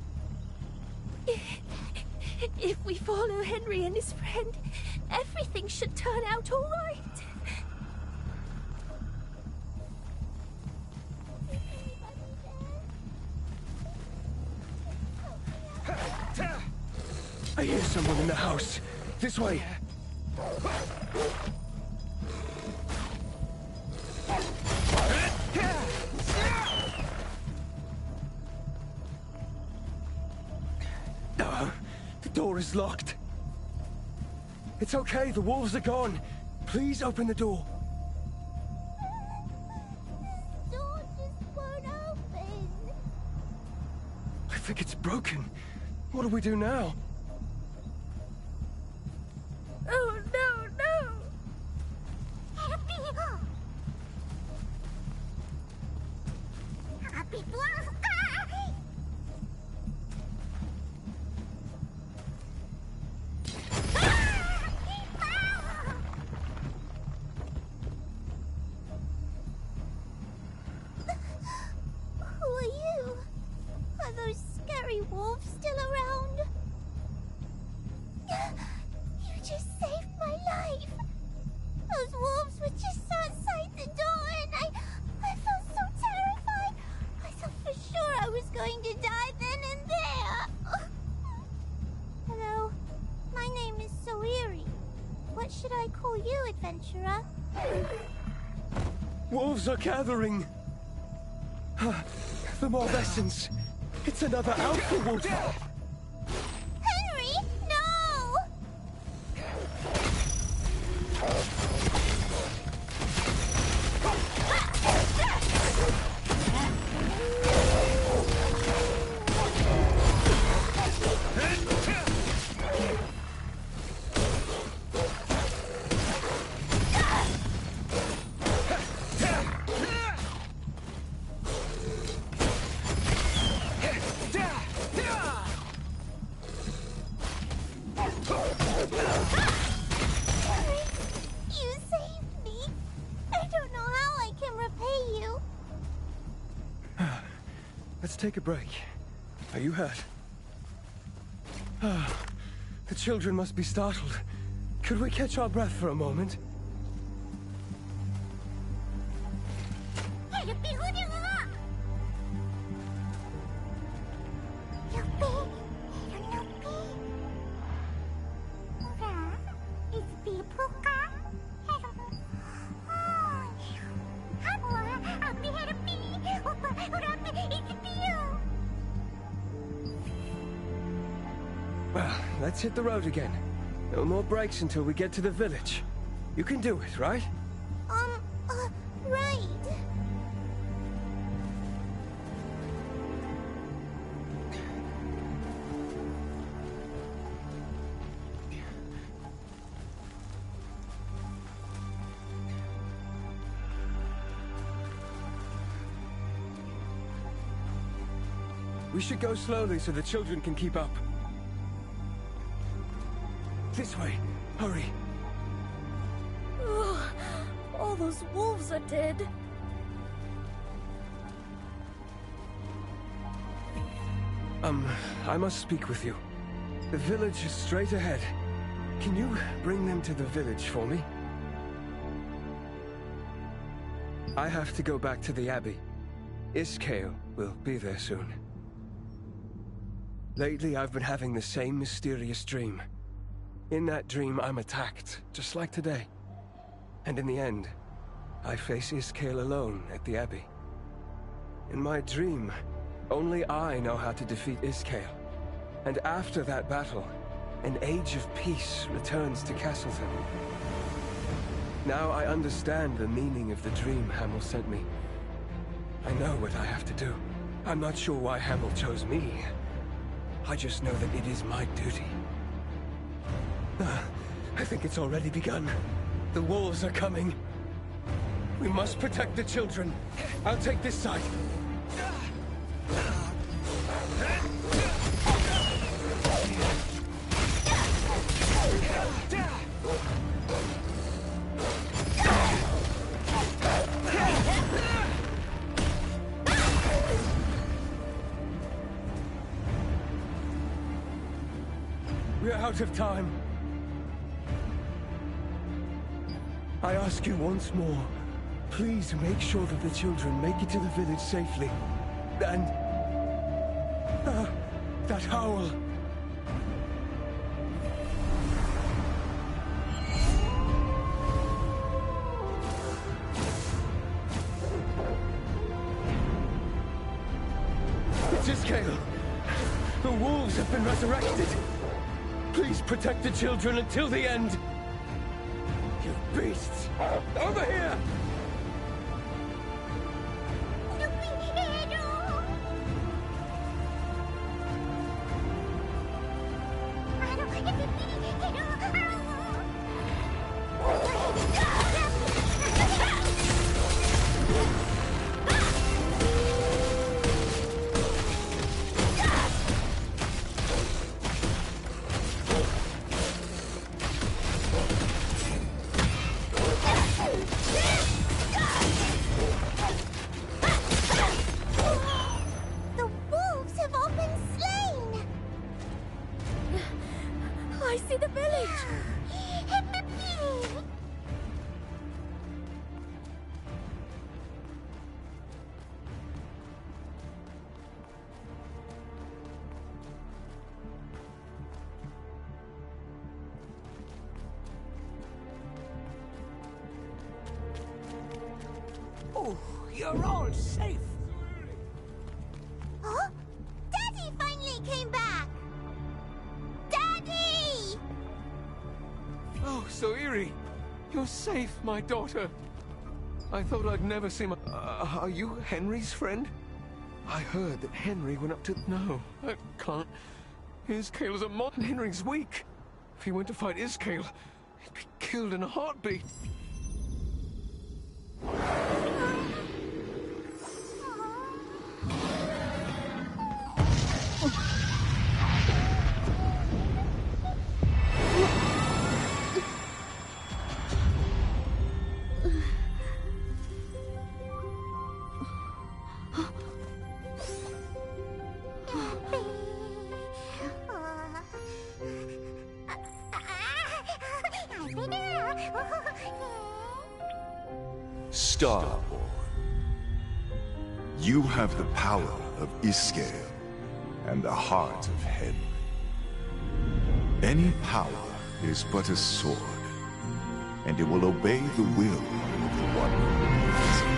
If we follow Henry and his friend, everything should turn out all right. I hear someone in the house. This way. The door is locked. It's okay, the wolves are gone. Please open the door. The door just won't open. I think it's broken. What do we do now? Oh, no, no! Who are you? Are those scary wolves still around? You just saved my life. Those wolves were just outside the door and I felt so terrified. I thought for sure I was going to die then and there. Hello, my name is Soiri. What should I call you, adventurer? Wolves are gathering. The Morvessens. It's another alpha wolf. Henry, no! You saved me. I don't know how I can repay you. Let's take a break. Are you hurt? The children must be startled. Could we catch our breath for a moment? Well, let's hit the road again. No more breaks until we get to the village. You can do it, right? Right. We should go slowly so the children can keep up. This way. Hurry. Oh, all those wolves are dead. I must speak with you. The village is straight ahead. Can you bring them to the village for me? I have to go back to the Abbey. Iskale will be there soon. Lately, I've been having the same mysterious dream. In that dream, I'm attacked, just like today. And in the end, I face Iskale alone at the Abbey. In my dream, only I know how to defeat Iskale. And after that battle, an age of peace returns to Castleton. Now I understand the meaning of the dream Hamel sent me. I know what I have to do. I'm not sure why Hamel chose me. I just know that it is my duty. I think it's already begun. The wolves are coming. We must protect the children. I'll take this side. We're out of time. I ask you once more, please make sure that the children make it to the village safely. And... that howl. It's Iskale. The wolves have been resurrected. Please protect the children until the end. You beasts! Over here! I see the village! Oh, you're all safe. Huh? Daddy finally came back! Daddy! Oh, so eerie. You're safe, my daughter. I thought I'd never see my... are you Henry's friend? I heard that Henry went up to... No, that can't... Iskale is a mod and Henry's weak. If he went to fight Iskale, he'd be killed in a heartbeat. Starborn, you have the power of Iskale and the heart of Henry. Any power is but a sword, and it will obey the will of the one who wields it.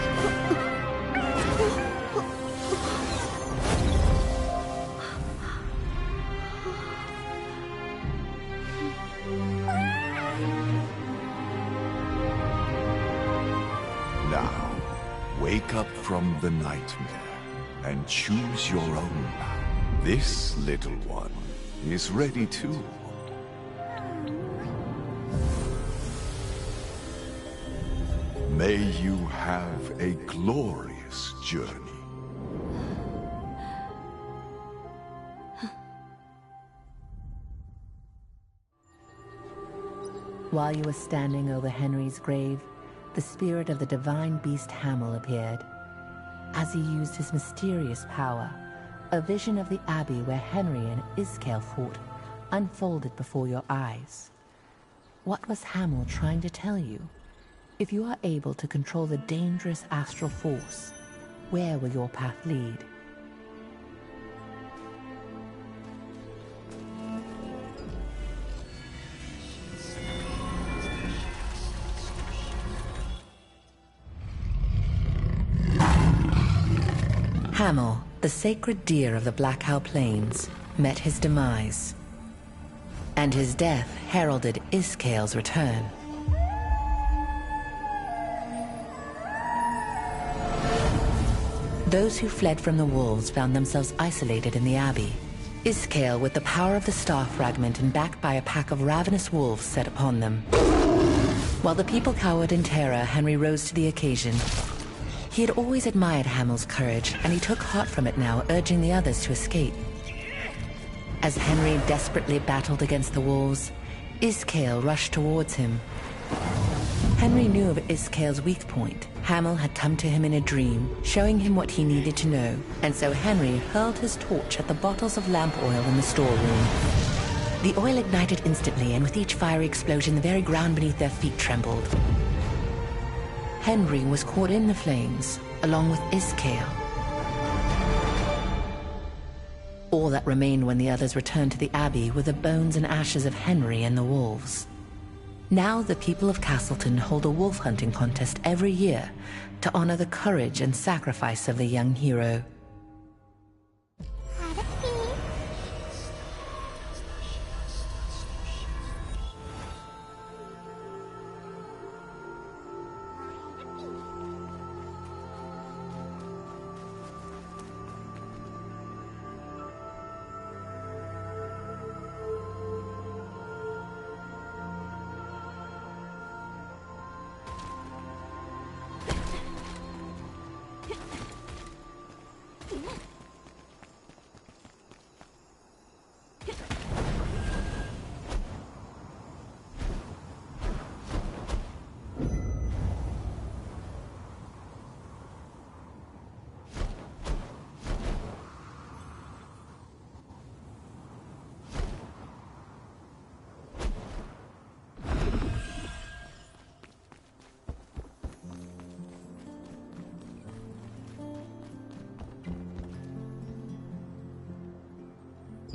Now, wake up from the nightmare and choose your own path. This little one is ready too. May you have a glorious journey. While you were standing over Henry's grave, the spirit of the divine beast Hamel appeared. As he used his mysterious power, a vision of the abbey where Henry and Iskale fought unfolded before your eyes. What was Hamel trying to tell you? If you are able to control the dangerous astral force, where will your path lead? Hamel, the sacred deer of the Black Owl Plains, met his demise, and his death heralded Iskale's return. Those who fled from the wolves found themselves isolated in the abbey. Iskale, with the power of the star fragment and backed by a pack of ravenous wolves, set upon them. While the people cowered in terror, Henry rose to the occasion. He had always admired Hamel's courage, and he took heart from it now, urging the others to escape. As Henry desperately battled against the wolves, Iskale rushed towards him. Henry knew of Iskale's weak point. Hamel had come to him in a dream, showing him what he needed to know, and so Henry hurled his torch at the bottles of lamp oil in the storeroom. The oil ignited instantly, and with each fiery explosion, the very ground beneath their feet trembled. Henry was caught in the flames, along with Iskale. All that remained when the others returned to the abbey were the bones and ashes of Henry and the wolves. Now the people of Castleton hold a wolf hunting contest every year to honor the courage and sacrifice of the young hero.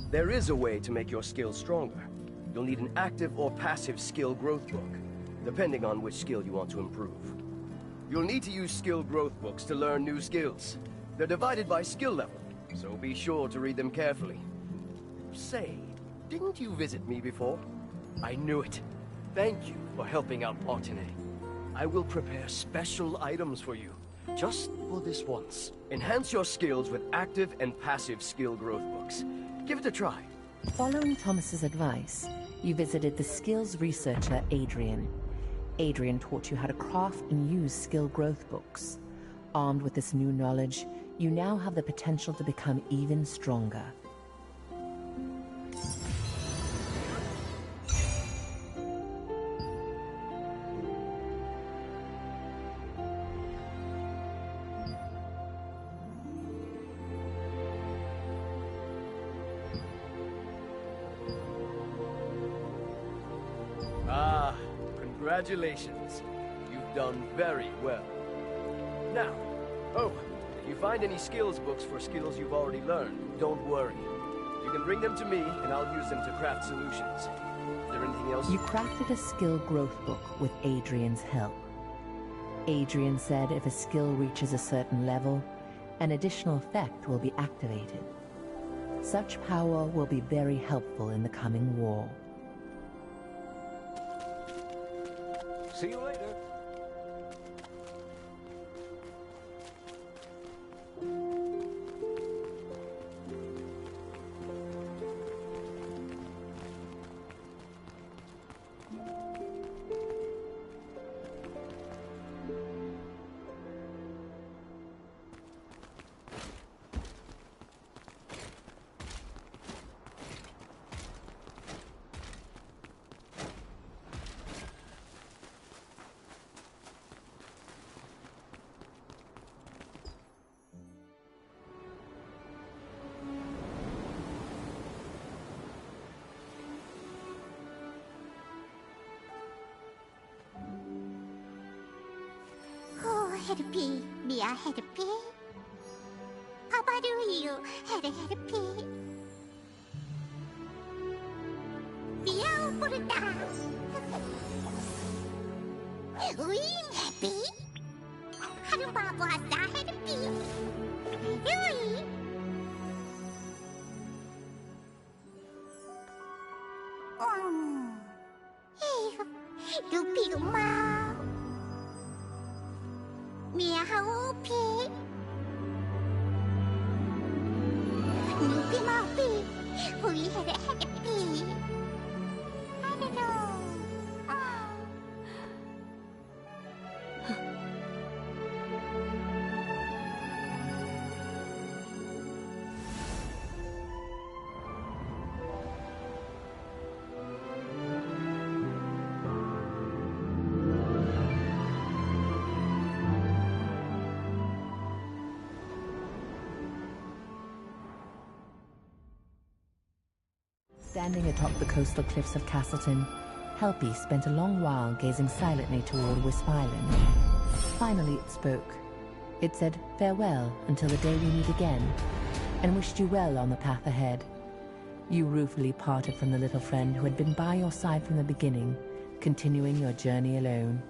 There is a way to make your skills stronger. You'll need an active or passive skill growth book, depending on which skill you want to improve. You'll need to use skill growth books to learn new skills. They're divided by skill level, so be sure to read them carefully. Say, didn't you visit me before? I knew it. Thank you for helping out Martinet. I will prepare special items for you, just for this once. Enhance your skills with active and passive skill growth books. Give it a try. Following Thomas's advice, you visited the skills researcher Adrian. Adrian taught you how to craft and use skill growth books. Armed with this new knowledge, you now have the potential to become even stronger. Ah, congratulations. You've done very well. Now, oh, if you find any skills books for skills you've already learned, don't worry. You can bring them to me, and I'll use them to craft solutions. Is there anything else? You crafted a skill growth book with Adrian's help. Adrian said if a skill reaches a certain level, an additional effect will be activated. Such power will be very helpful in the coming war. See you later. 헬피, 미아 헬피, 파바루이유 헬피, 미아오 부르다, 우인 해피, 하루바보 아싸 헬피, 루이. 루피 엄마. Mia Haupi Nupi Maupi We had a happy I don't know Standing atop the coastal cliffs of Castleton, Helpy spent a long while gazing silently toward Wisp Island. Finally it spoke. It said farewell until the day we meet again, and wished you well on the path ahead. You ruefully parted from the little friend who had been by your side from the beginning, continuing your journey alone.